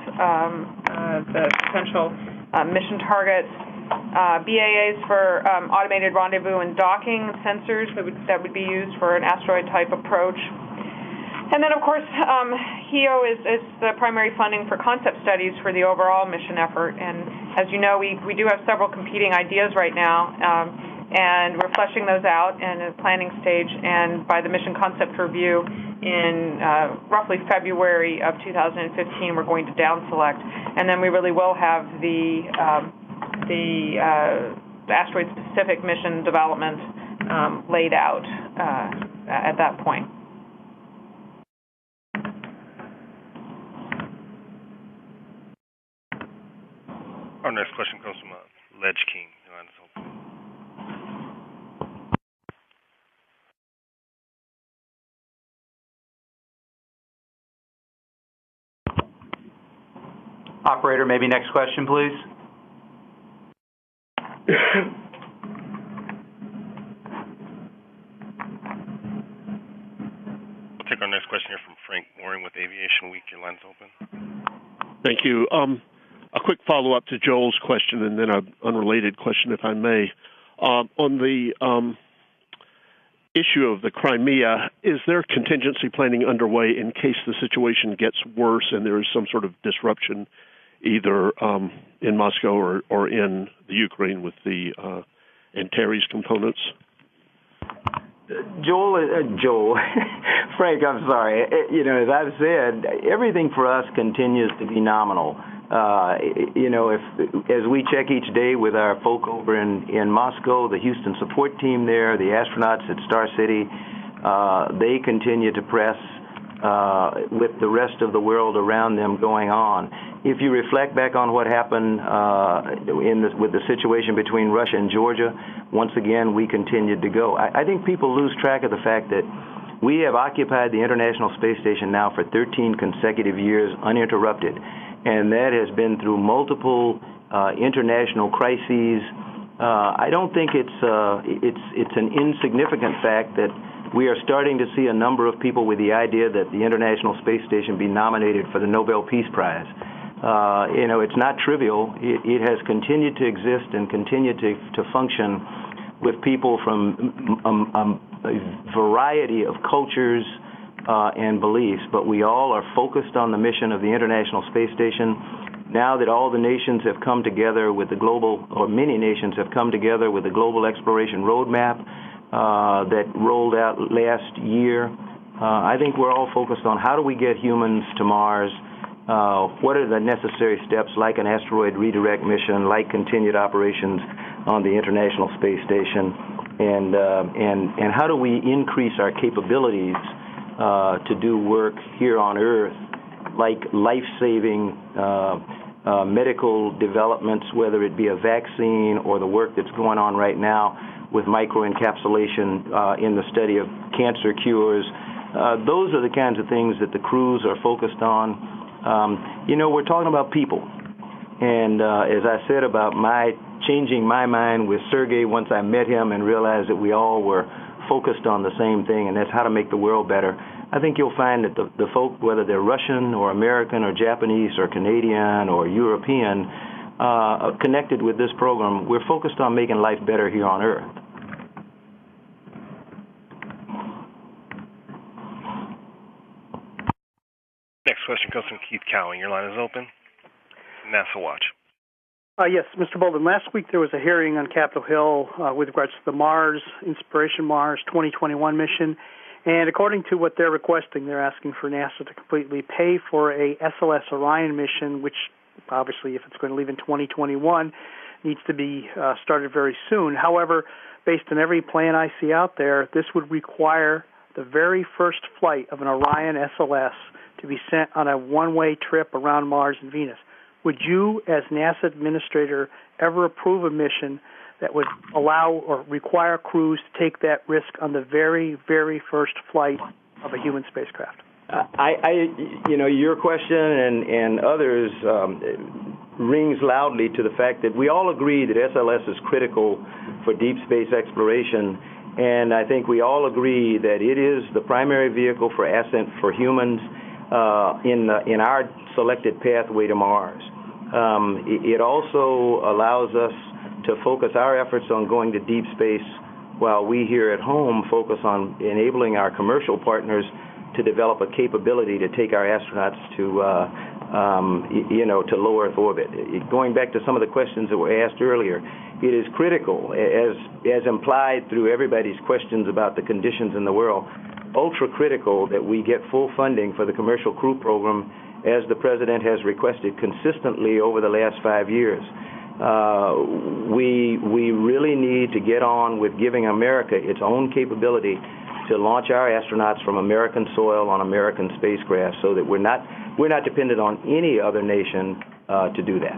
the potential mission targets. BAAs for automated rendezvous and docking sensors that would be used for an asteroid-type approach. And then, of course, HEO is the primary funding for concept studies for the overall mission effort. And as you know, we do have several competing ideas right now, and we're fleshing those out in a planning stage. And by the mission concept review in roughly February of 2015, we're going to down select. And then we really will have the asteroid-specific mission development laid out at that point. Our next question comes from Ledge King. Your line is open. Operator, maybe next question, please. question here from Frank Mooring with Aviation Week. Your line's open. Thank you. A quick follow-up to Joel's question and then an unrelated question, if I may. On the issue of the Crimea, is there contingency planning underway in case the situation gets worse and there is some sort of disruption either in Moscow or in the Ukraine with the Antares components? Joel, Frank, I'm sorry. As I've said, everything for us continues to be nominal. As we check each day with our folk over in Moscow, the Houston support team there, the astronauts at Star City, they continue to press with the rest of the world around them going on. If you reflect back on what happened with the situation between Russia and Georgia, once again, we continued to go. I think people lose track of the fact that we have occupied the International Space Station now for 13 consecutive years uninterrupted, and that has been through multiple international crises. I don't think it's an insignificant fact that we are starting to see a number of people with the idea that the International Space Station be nominated for the Nobel Peace Prize. It's not trivial. It has continued to exist and continue to function with people from a variety of cultures and beliefs, but we all are focused on the mission of the International Space Station. Now that all the nations have come together with the global, or many nations have come together with the global exploration roadmap that rolled out last year, I think we're all focused on how do we get humans to Mars. What are the necessary steps, like an asteroid redirect mission, like continued operations on the International Space Station, and how do we increase our capabilities to do work here on Earth, like life-saving medical developments, whether it be a vaccine or the work that's going on right now with microencapsulation in the study of cancer cures. Those are the kinds of things that the crews are focused on. We're talking about people. And as I said about changing my mind with Sergey once I met him and realized that we all were focused on the same thing, and that's how to make the world better, I think you'll find that the folk, whether they're Russian or American or Japanese or Canadian or European, connected with this program, we're focused on making life better here on Earth. Next question comes from Keith Cowing. Your line is open. NASA Watch. Yes, Mr. Bolden. Last week there was a hearing on Capitol Hill with regards to the Mars, Inspiration Mars 2021 mission. And according to what they're requesting, they're asking for NASA to completely pay for a SLS Orion mission, which obviously, if it's going to leave in 2021, needs to be started very soon. However, based on every plan I see out there, this would require the very first flight of an Orion SLS to be sent on a one-way trip around Mars and Venus. Would you, as NASA Administrator, ever approve a mission that would allow or require crews to take that risk on the very, very first flight of a human spacecraft? Your question and others rings loudly to the fact that we all agree that SLS is critical for deep space exploration, and I think we all agree that it is the primary vehicle for ascent for humans in our selected pathway to Mars. It also allows us to focus our efforts on going to deep space while we here at home focus on enabling our commercial partners to develop a capability to take our astronauts to low Earth orbit. Going back to some of the questions that were asked earlier, it is critical, as implied through everybody's questions about the conditions in the world, ultra critical that we get full funding for the commercial crew program as the President has requested consistently over the last 5 years. We really need to get on with giving America its own capability to launch our astronauts from American soil on American spacecraft, so that we're not dependent on any other nation to do that.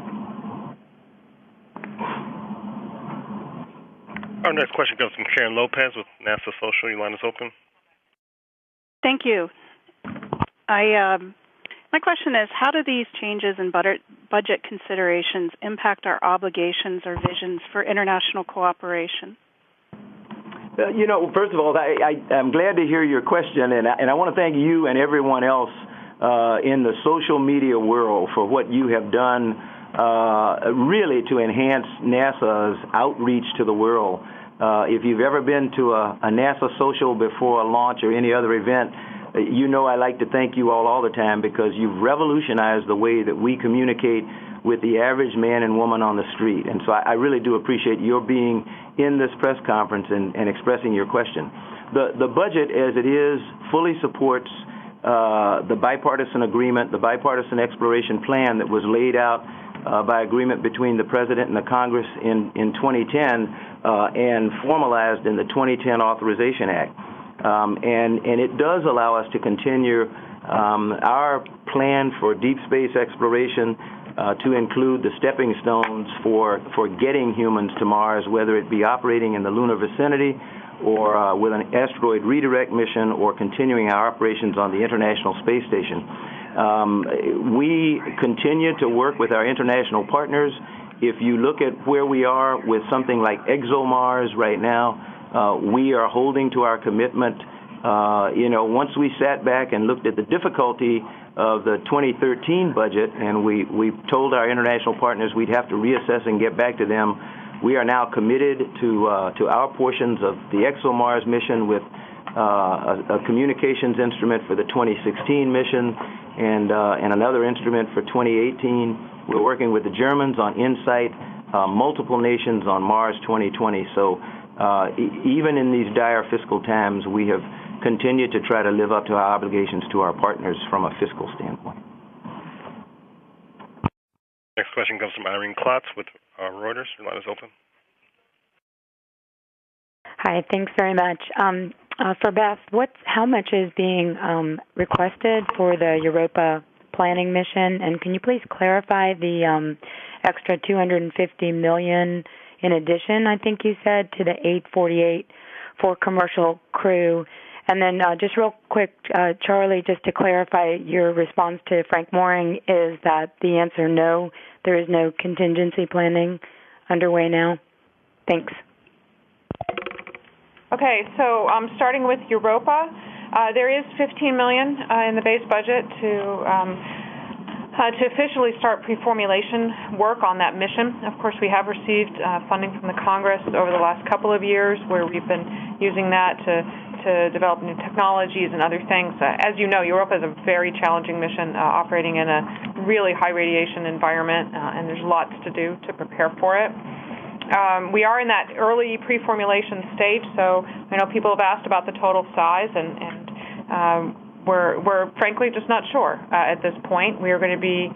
Our next question comes from Karen Lopez with NASA Social. Your line is open. Thank you. My question is, how do these changes in budget considerations impact our obligations or visions for international cooperation? First of all, I'm glad to hear your question, and I want to thank you and everyone else in the social media world for what you have done really to enhance NASA's outreach to the world. If you've ever been to a NASA social before a launch or any other event, I like to thank you all the time because you've revolutionized the way that we communicate with the average man and woman on the street. And so I really do appreciate your being in this press conference and expressing your question. The budget, as it is, fully supports the bipartisan agreement, the bipartisan exploration plan that was laid out by agreement between the President and the Congress in 2010 and formalized in the 2010 Authorization Act. And it does allow us to continue our plan for deep space exploration to include the stepping stones for getting humans to Mars, whether it be operating in the lunar vicinity or with an asteroid redirect mission or continuing our operations on the International Space Station. We continue to work with our international partners. If you look at where we are with something like ExoMars right now, we are holding to our commitment. Once we sat back and looked at the difficulty of the 2013 budget, and we told our international partners we'd have to reassess and get back to them, we are now committed to our portions of the ExoMars mission with a communications instrument for the 2016 mission and another instrument for 2018. We're working with the Germans on InSight, multiple nations on Mars 2020. So even in these dire fiscal times, we have continued to try to live up to our obligations to our partners from a fiscal standpoint. Next question comes from Irene Klotz with Reuters. Your line is open. Hi, thanks very much. For Beth, how much is being requested for the Europa planning mission? And can you please clarify the extra $250 million in addition, I think you said, to the $848 for commercial crew? And then just real quick, Charlie, just to clarify, your response to Frank Mooring is that the answer no, there is no contingency planning underway now? Thanks. Okay, so starting with Europa, there is $15 million in the base budget to officially start pre-formulation work on that mission. Of course, we have received funding from the Congress over the last couple of years where we've been using that to develop new technologies and other things. As you know, Europa is a very challenging mission operating in a really high radiation environment, and there's lots to do to prepare for it. We are in that early pre-formulation stage, so I know people have asked about the total size, and we're frankly just not sure at this point. We are going to be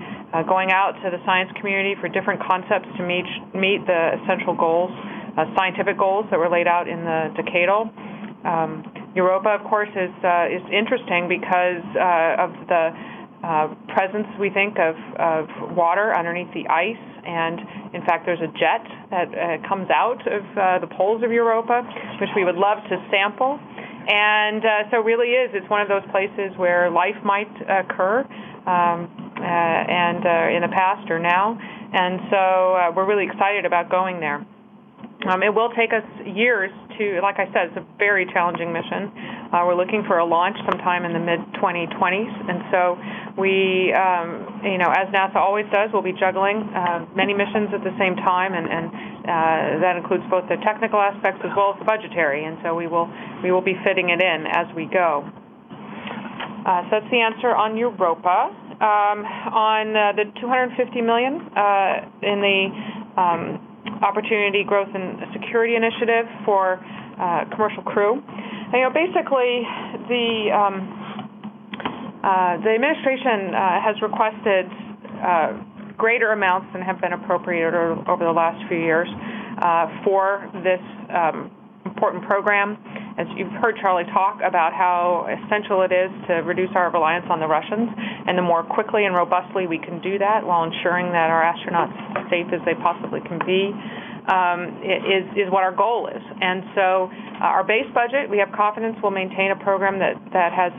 going out to the science community for different concepts to meet the essential goals, scientific goals that were laid out in the decadal. Europa, of course, is interesting because of the presence, we think, of water underneath the ice. And, in fact, there's a jet that comes out of the poles of Europa, which we would love to sample. And so really it's one of those places where life might occur and in the past or now. And so we're really excited about going there. It will take us years to, like I said, it's a very challenging mission. We're looking for a launch sometime in the mid-2020s. And so we, as NASA always does, we'll be juggling many missions at the same time, and that includes both the technical aspects as well as the budgetary. And so we will be fitting it in as we go. So that's the answer on Europa. On the $250 million in the Opportunity Growth and Security Initiative for commercial crew. Basically, the administration has requested greater amounts than have been appropriated over the last few years for this important program. As you've heard Charlie talk about how essential it is to reduce our reliance on the Russians, and the more quickly and robustly we can do that while ensuring that our astronauts are safe as they possibly can be, is what our goal is. And so our base budget, we have confidence will maintain a program that has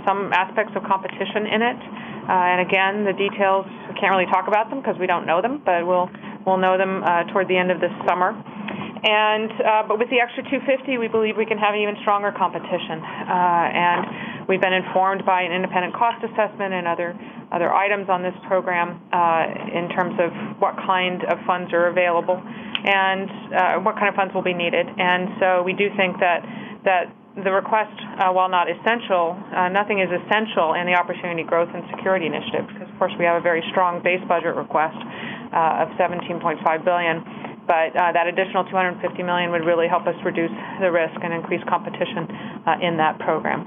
some aspects of competition in it. And again, the details, we can't really talk about them because we don't know them, but we'll know them toward the end of this summer. But with the extra $250, we believe we can have even stronger competition. And we've been informed by an independent cost assessment and other items on this program in terms of what kind of funds are available and what kind of funds will be needed. And so we do think that the request, while not essential, nothing is essential in the Opportunity Growth and Security Initiative, because of course we have a very strong base budget request of $17.5 billion. But that additional $250 million would really help us reduce the risk and increase competition in that program.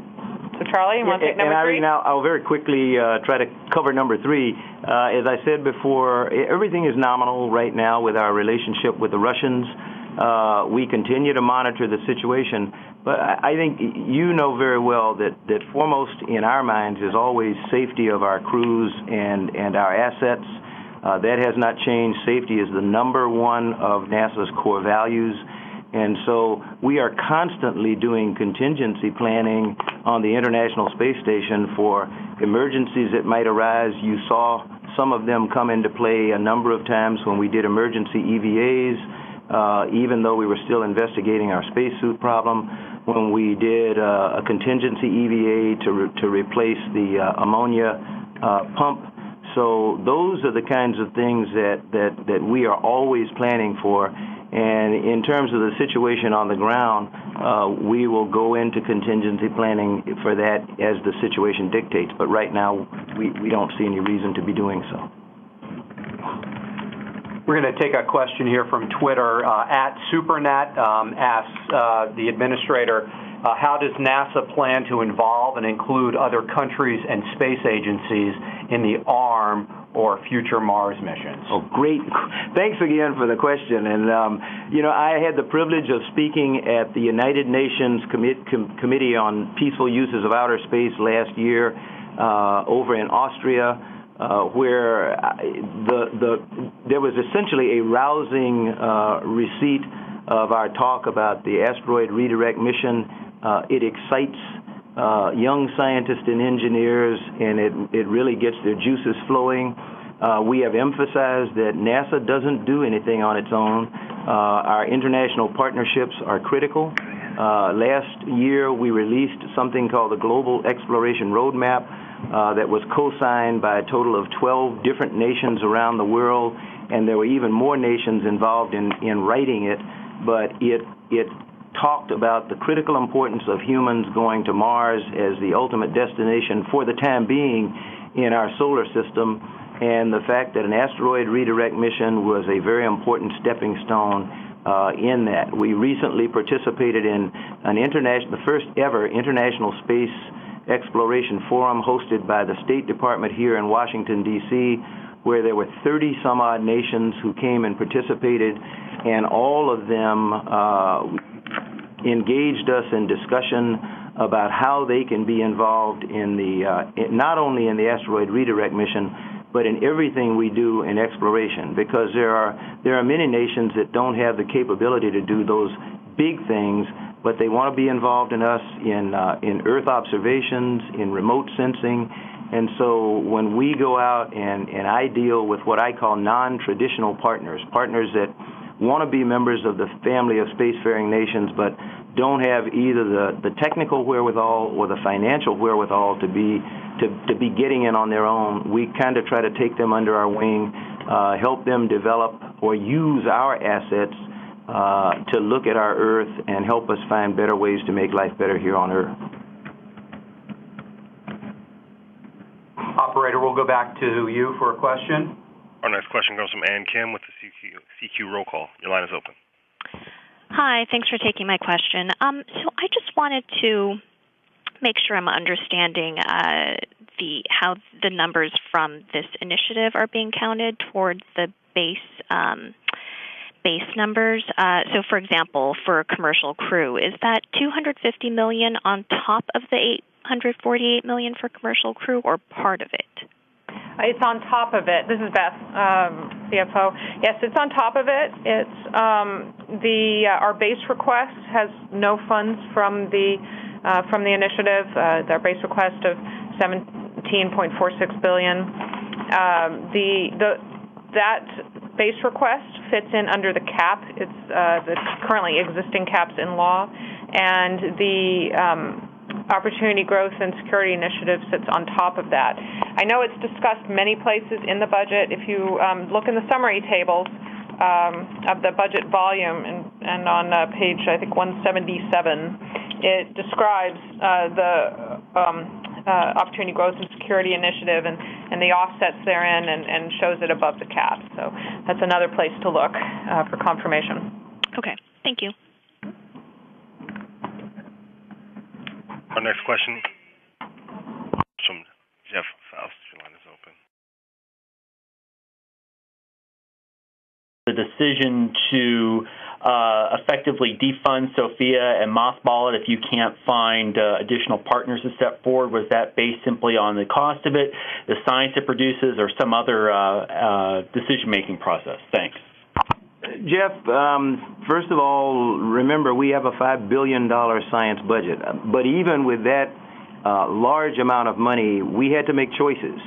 So, Charlie, you want to take number 3? Now, I'll very quickly try to cover number 3. As I said before, everything is nominal right now with our relationship with the Russians. We continue to monitor the situation, but I think you know very well that foremost in our minds is always safety of our crews and our assets. That has not changed. Safety is the number one of NASA's core values. And so we are constantly doing contingency planning on the International Space Station for emergencies that might arise. You saw some of them come into play a number of times when we did emergency EVAs, even though we were still investigating our spacesuit problem, when we did a contingency EVA to replace the ammonia pump. So those are the kinds of things that we are always planning for. And in terms of the situation on the ground, we will go into contingency planning for that as the situation dictates. But right now, we don't see any reason to be doing so. We're going to take a question here from Twitter. At SuperNet asks the administrator, how does NASA plan to involve and include other countries and space agencies in the ARM or future Mars missions? Oh, great. Thanks again for the question. And, I had the privilege of speaking at the United Nations Committee on Peaceful Uses of Outer Space last year over in Austria, where there was essentially a rousing receipt of our talk about the asteroid redirect mission. It excites young scientists and engineers, and it really gets their juices flowing. We have emphasized that NASA doesn't do anything on its own. Our international partnerships are critical. Last year, we released something called the Global Exploration Roadmap that was co-signed by a total of 12 different nations around the world, and there were even more nations involved in writing it. But it talked about the critical importance of humans going to Mars as the ultimate destination for the time being in our solar system, and the fact that an asteroid redirect mission was a very important stepping stone in that. We recently participated in the first ever International Space Exploration Forum hosted by the State Department here in Washington, D.C., where there were 30-some-odd nations who came and participated, and all of them engaged us in discussion about how they can be involved in not only in the asteroid redirect mission, but in everything we do in exploration, because there are many nations that don't have the capability to do those big things, but they want to be involved in us in Earth observations, in remote sensing. And so when we go out and I deal with what I call non-traditional partners that want to be members of the family of spacefaring nations, but don't have either the technical wherewithal or the financial wherewithal to be getting in on their own, we kind of try to take them under our wing, help them develop or use our assets to look at our Earth and help us find better ways to make life better here on Earth. Operator, we'll go back to you for a question. Our next question comes from Ann Kim with the CQ roll call. Your line is open. Hi, thanks for taking my question. So I just wanted to make sure I'm understanding how the numbers from this initiative are being counted towards the base numbers. So, for example, for a commercial crew, is that $250 million on top of the $848 million for commercial crew, or part of it? It's on top of it. This is Beth, CFO. Yes, it's on top of it. It's our base request has no funds from the initiative. Our base request of $17.46 billion. That base request fits in under the cap. It's the currently existing caps in law, and the Opportunity Growth and Security Initiative sits on top of that. I know it's discussed many places in the budget. If you look in the summary tables of the budget volume and on page, I think, 177, it describes the Opportunity Growth and Security Initiative and the offsets therein and shows it above the cap. So that's another place to look for confirmation. Okay, thank you. Our next question is from Jeff Faust. Your line is open. The decision to effectively defund SOFIA and mothball it if you can't find additional partners to step forward, was that based simply on the cost of it, the science it produces, or some other decision-making process? Thanks. Jeff, first of all, remember we have a $5 billion science budget. But even with that large amount of money, we had to make choices,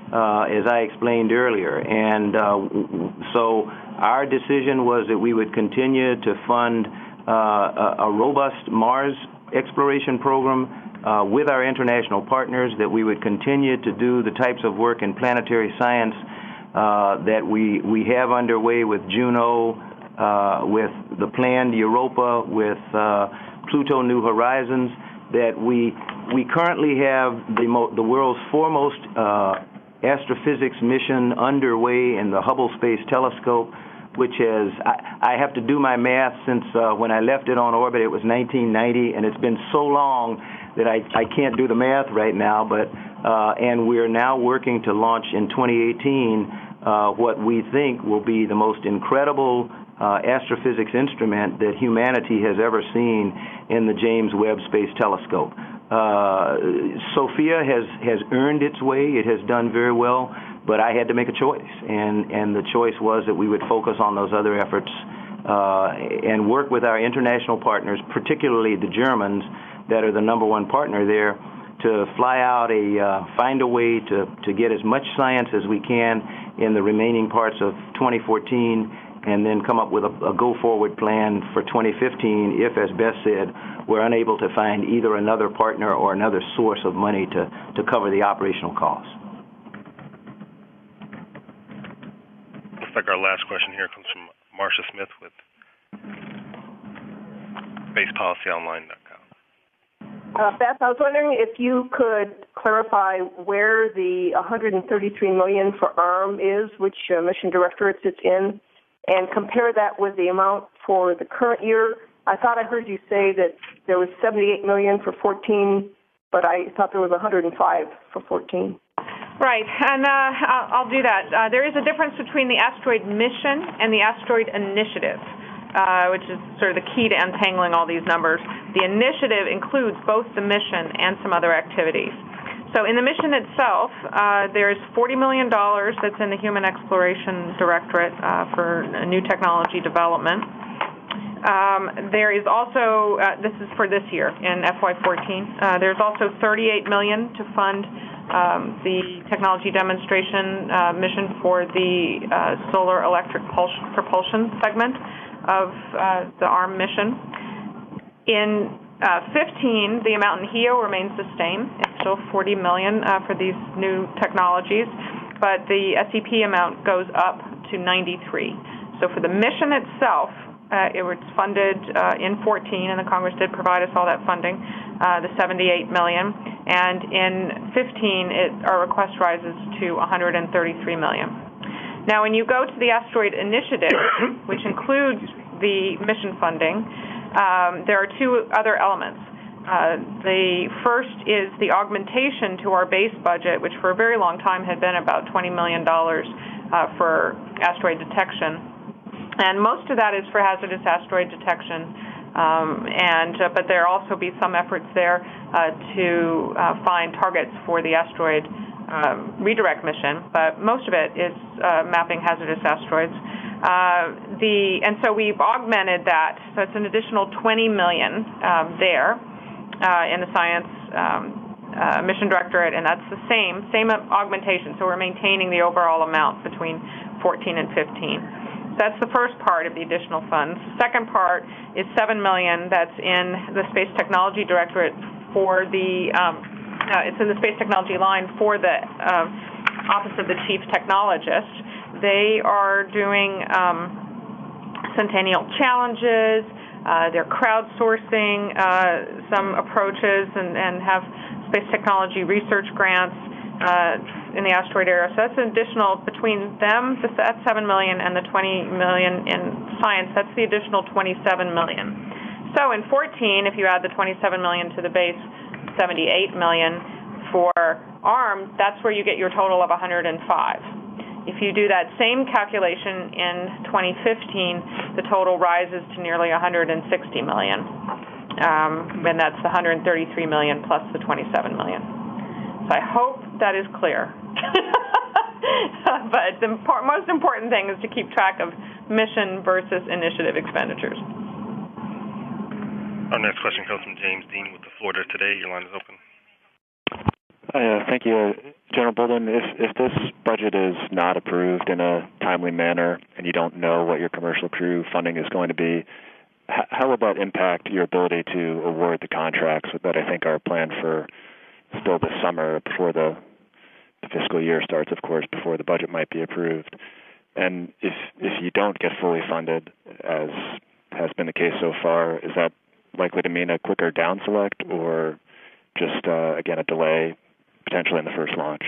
as I explained earlier. And so our decision was that we would continue to fund a robust Mars exploration program with our international partners, that we would continue to do the types of work in planetary science that we have underway with Juno, with the planned Europa, with Pluto New Horizons, that we currently have the world's foremost astrophysics mission underway in the Hubble Space Telescope, which is, I have to do my math since when I left it on orbit, it was 1990, and it's been so long that I can't do the math right now, but and we're now working to launch in 2018 what we think will be the most incredible astrophysics instrument that humanity has ever seen in the James Webb Space Telescope. SOFIA has earned its way. It has done very well, but I had to make a choice, and the choice was that we would focus on those other efforts and work with our international partners, particularly the Germans, that are the #1 partner there, to fly out find a way to get as much science as we can in the remaining parts of 2014, and then come up with a go-forward plan for 2015 if, as Beth said, we're unable to find either another partner or another source of money to cover the operational costs. Looks like our last question here comes from Marcia Smith with SpacePolicyOnline.com. Beth, I was wondering if you could clarify where the $133 million for ARM is, which mission directorate it's in, and compare that with the amount for the current year. I thought I heard you say that there was $78 million for 14, but I thought there was $105 for 14. Right, and I'll do that. There is a difference between the asteroid mission and the asteroid initiative, which is sort of the key to untangling all these numbers. The initiative includes both the mission and some other activities. So in the mission itself, there's $40 million that's in the Human Exploration Directorate for new technology development. There is also, this is for this year in FY14, there's also $38 million to fund the technology demonstration mission for the solar electric propulsion segment of the ARM mission. In 15, the amount in HEO remains the same. It's still $40 million for these new technologies, but the SEP amount goes up to 93. So for the mission itself, it was funded in 14, and the Congress did provide us all that funding, the $78 million. And in 15, our request rises to $133 million. Now, when you go to the asteroid initiative, which includes the mission funding, there are two other elements. The first is the augmentation to our base budget, which for a very long time had been about $20 million for asteroid detection. And most of that is for hazardous asteroid detection. But there will also be some efforts there to find targets for the asteroid redirect mission. But most of it is mapping hazardous asteroids. And so we've augmented that, so it's an additional $20 million there in the Science Mission Directorate, and that's the same augmentation. So we're maintaining the overall amount between 14 and 15. That's the first part of the additional funds. The second part is $7 million that's in the Space Technology Directorate for the, it's in the Space Technology line for the Office of the Chief Technologist. They are doing centennial challenges. They're crowdsourcing some approaches and have space technology research grants in the asteroid area. So that's an additional, between them, that's $7 million, and the $20 million in science, that's the additional $27 million. So in 14, if you add the $27 million to the base, $78 million for ARM, that's where you get your total of $105. If you do that same calculation in 2015, the total rises to nearly $160 million. And that's the $133 million plus the $27 million. So I hope that is clear. But the most important thing is to keep track of mission versus initiative expenditures. Our next question comes from James Dean with the Florida Today. Your line is open. Thank you. General Bolden, if this budget is not approved in a timely manner and you don't know what your commercial crew funding is going to be, how will that impact your ability to award the contracts that I think are planned for still this summer before the fiscal year starts, of course, before the budget might be approved? And if you don't get fully funded, as has been the case so far, is that likely to mean a quicker down select or just, again, a delay potentially in the first launch?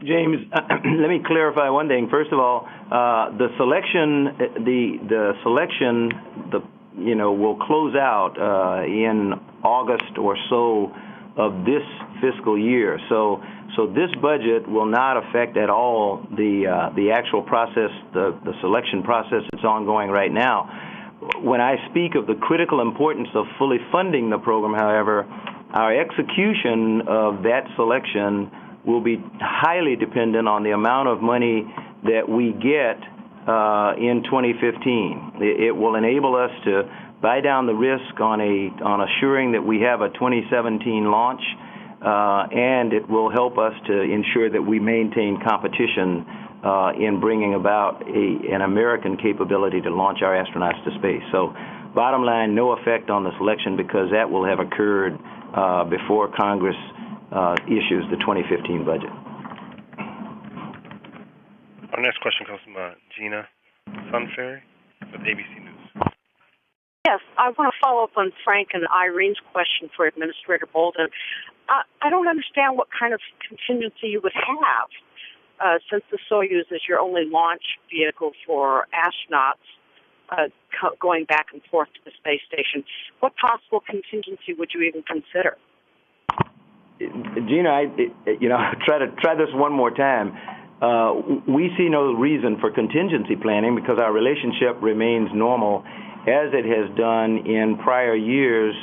James, let me clarify one thing. First of all, the selection will close out in August or so of this fiscal year. So this budget will not affect at all the actual process, the selection process that's ongoing right now. When I speak of the critical importance of fully funding the program, however, our execution of that selection will be highly dependent on the amount of money that we get in 2015. It will enable us to buy down the risk on assuring that we have a 2017 launch, and it will help us to ensure that we maintain competition in bringing about an American capability to launch our astronauts to space. So bottom line, no effect on the selection because that will have occurred before Congress issues the 2015 budget. Our next question comes from Gina Sunferry with ABC News. Yes, I want to follow up on Frank and Irene's question for Administrator Bolden. I don't understand what kind of contingency you would have since the Soyuz is your only launch vehicle for astronauts going back and forth to the space station. What possible contingency would you even consider? Gina, try this one more time. We see no reason for contingency planning because our relationship remains normal as it has done in prior years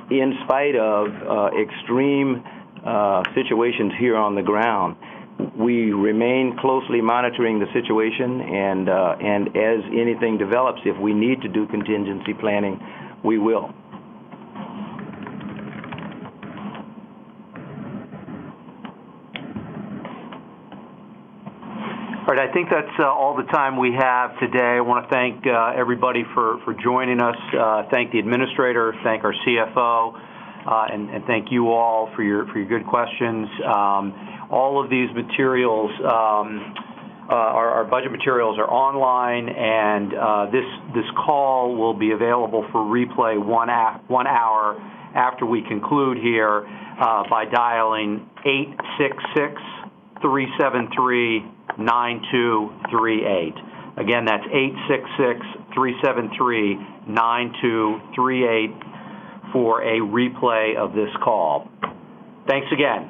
in spite of extreme situations here on the ground. We remain closely monitoring the situation, and as anything develops, if we need to do contingency planning, we will. All right, I think that's all the time we have today. I want to thank everybody for joining us, thank the Administrator, thank our CFO, and thank you all for your good questions. All of these materials, our budget materials are online, and this call will be available for replay 1 hour after we conclude here by dialing 866-373-9238. Again, that's 866-373-9238 for a replay of this call. Thanks again.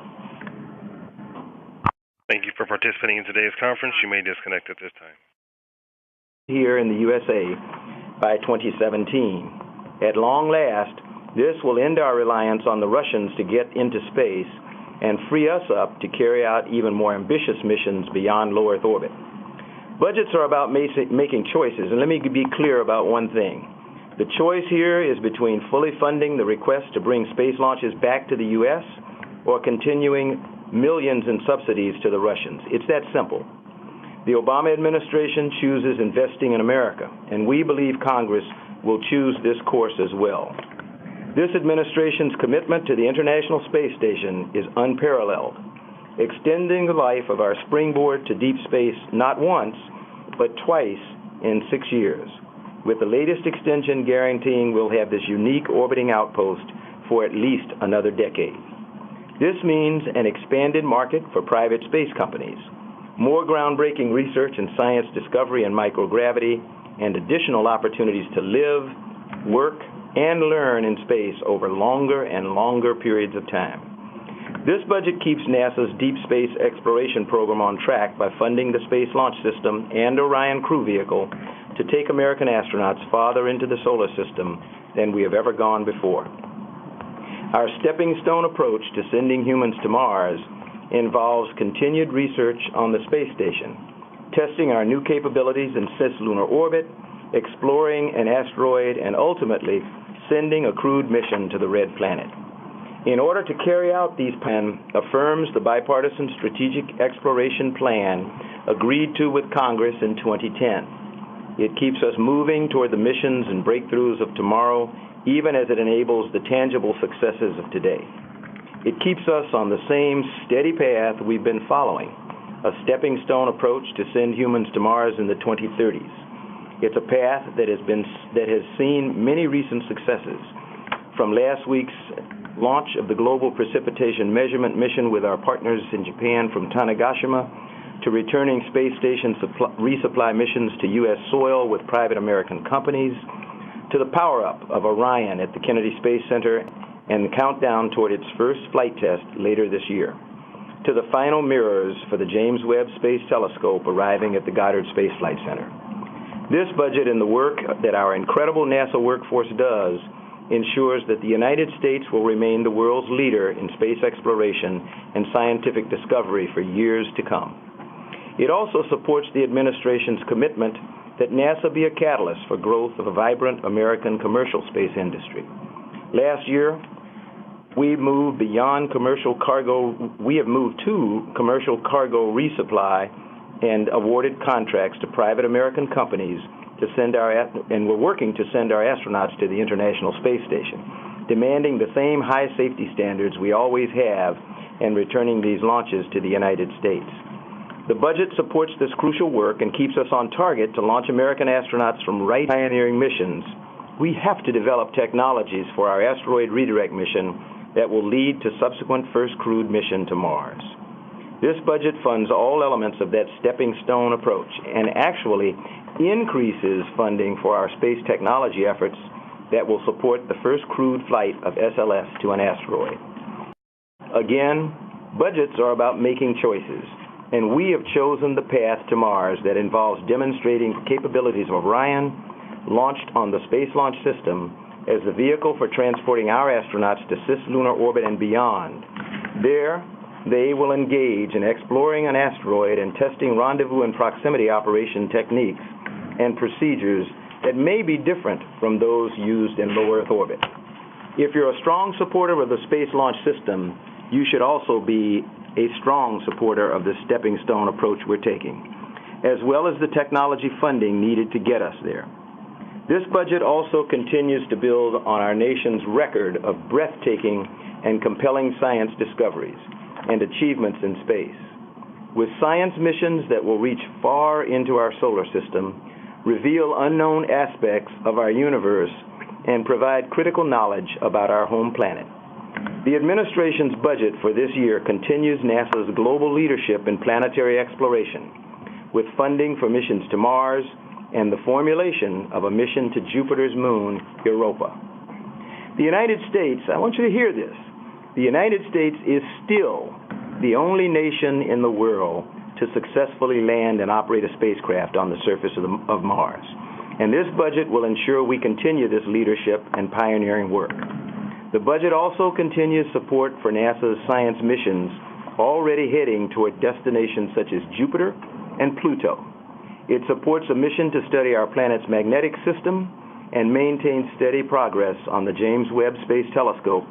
Thank you for participating in today's conference. You may disconnect at this time. Here in the USA by 2017. At long last, this will end our reliance on the Russians to get into space and free us up to carry out even more ambitious missions beyond low Earth orbit. Budgets are about making choices, and let me be clear about one thing. The choice here is between fully funding the request to bring space launches back to the U.S. or continuing millions in subsidies to the Russians. It's that simple. The Obama administration chooses investing in America, and we believe Congress will choose this course as well. This administration's commitment to the International Space Station is unparalleled, extending the life of our springboard to deep space not once, but twice in 6 years, with the latest extension guaranteeing we'll have this unique orbiting outpost for at least another decade. This means an expanded market for private space companies, more groundbreaking research in science discovery and microgravity, and additional opportunities to live, work, and learn in space over longer and longer periods of time. This budget keeps NASA's Deep Space Exploration Program on track by funding the Space Launch System and Orion crew vehicle to take American astronauts farther into the solar system than we have ever gone before. Our stepping stone approach to sending humans to Mars involves continued research on the space station, testing our new capabilities in cislunar orbit, exploring an asteroid, and ultimately sending a crewed mission to the Red Planet. In order to carry out these plans, affirms the bipartisan strategic exploration plan agreed to with Congress in 2010. It keeps us moving toward the missions and breakthroughs of tomorrow, even as it enables the tangible successes of today. It keeps us on the same steady path we've been following, a stepping stone approach to send humans to Mars in the 2030s. It's a path that has seen many recent successes, from last week's launch of the Global Precipitation Measurement Mission with our partners in Japan from Tanegashima, to returning space station resupply missions to U.S. soil with private American companies, to the power-up of Orion at the Kennedy Space Center and the countdown toward its first flight test later this year, to the final mirrors for the James Webb Space Telescope arriving at the Goddard Space Flight Center. This budget and the work that our incredible NASA workforce does ensures that the United States will remain the world's leader in space exploration and scientific discovery for years to come. It also supports the administration's commitment that NASA be a catalyst for growth of a vibrant American commercial space industry. Last year, we have moved to commercial cargo resupply and awarded contracts to private American companies and we're working to send our astronauts to the International Space Station, demanding the same high safety standards we always have and returning these launches to the United States. The budget supports this crucial work and keeps us on target to launch American astronauts from pioneering missions. We have to develop technologies for our asteroid redirect mission that will lead to subsequent first crewed mission to Mars. This budget funds all elements of that stepping stone approach and actually increases funding for our space technology efforts that will support the first crewed flight of SLS to an asteroid. Again, budgets are about making choices, and we have chosen the path to Mars that involves demonstrating capabilities of Orion, launched on the Space Launch System, as the vehicle for transporting our astronauts to cislunar orbit and beyond. There, they will engage in exploring an asteroid and testing rendezvous and proximity operation techniques and procedures that may be different from those used in low Earth orbit. If you're a strong supporter of the Space Launch System, you should also be a strong supporter of the stepping stone approach we're taking, as well as the technology funding needed to get us there. This budget also continues to build on our nation's record of breathtaking and compelling science discoveries and achievements in space. With science missions that will reach far into our solar system, reveal unknown aspects of our universe, and provide critical knowledge about our home planet. The administration's budget for this year continues NASA's global leadership in planetary exploration, with funding for missions to Mars and the formulation of a mission to Jupiter's moon, Europa. The United States, I want you to hear this, the United States is still the only nation in the world to successfully land and operate a spacecraft on the surface of Mars. And this budget will ensure we continue this leadership and pioneering work. The budget also continues support for NASA's science missions already heading toward destinations such as Jupiter and Pluto. It supports a mission to study our planet's magnetic system and maintains steady progress on the James Webb Space Telescope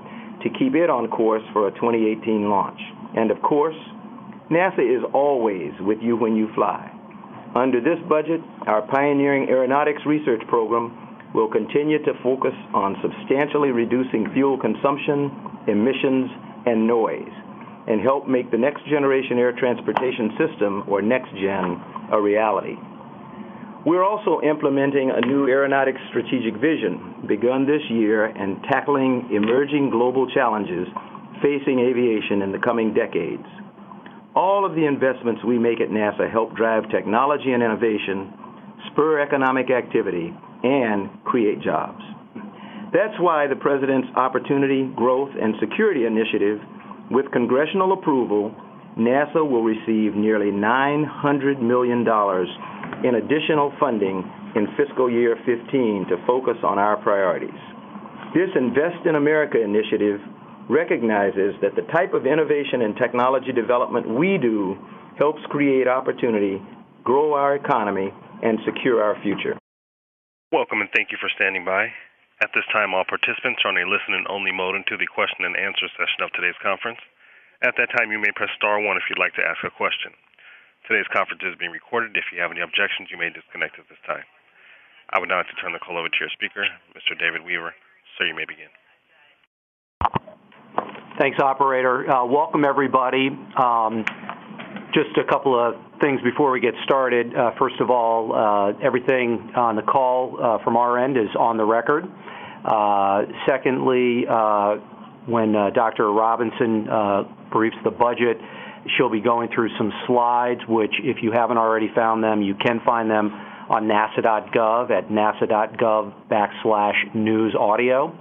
to keep it on course for a 2018 launch. And of course, NASA is always with you when you fly. Under this budget, our pioneering aeronautics research program will continue to focus on substantially reducing fuel consumption, emissions, and noise, and help make the Next Generation Air Transportation System, or NextGen, a reality. We're also implementing a new aeronautics strategic vision begun this year and tackling emerging global challenges facing aviation in the coming decades. All of the investments we make at NASA help drive technology and innovation, spur economic activity, and create jobs. That's why the President's Opportunity, Growth, and Security Initiative, with congressional approval, NASA will receive nearly $900 million in additional funding in fiscal year 15 to focus on our priorities. This Invest in America initiative recognizes that the type of innovation and technology development we do helps create opportunity, grow our economy, and secure our future. Welcome and thank you for standing by. At this time, all participants are on a listen-and-only mode until the question and answer session of today's conference. At that time, you may press star 1 if you'd like to ask a question. Today's conference is being recorded. If you have any objections, you may disconnect at this time. I would now like to turn the call over to your speaker, Mr. David Weaver. Sir, you may begin. Thanks, operator. Welcome, everybody. Just a couple of things before we get started. First of all, everything on the call from our end is on the record. Secondly, when Dr. Robinson briefs the budget, she'll be going through some slides, which if you haven't already found them, you can find them on nasa.gov at nasa.gov/newsaudio.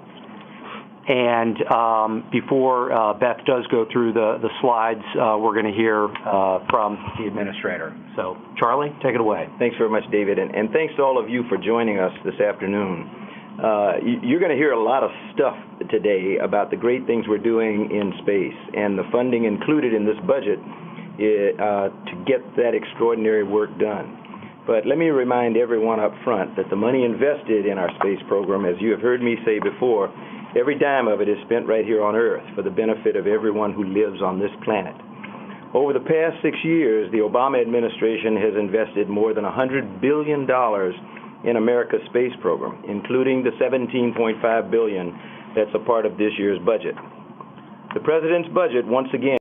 And before Beth does go through the slides, we're going to hear from the Administrator. So, Charlie, take it away. Thanks very much, David, and thanks to all of you for joining us this afternoon. You're going to hear a lot of stuff today about the great things we're doing in space and the funding included in this budget to get that extraordinary work done. But let me remind everyone up front that the money invested in our space program, as you have heard me say before, every dime of it is spent right here on Earth for the benefit of everyone who lives on this planet. Over the past 6 years, the Obama administration has invested more than $100 billion in America's space program, including the $17.5 billion that's a part of this year's budget. The President's budget, once again,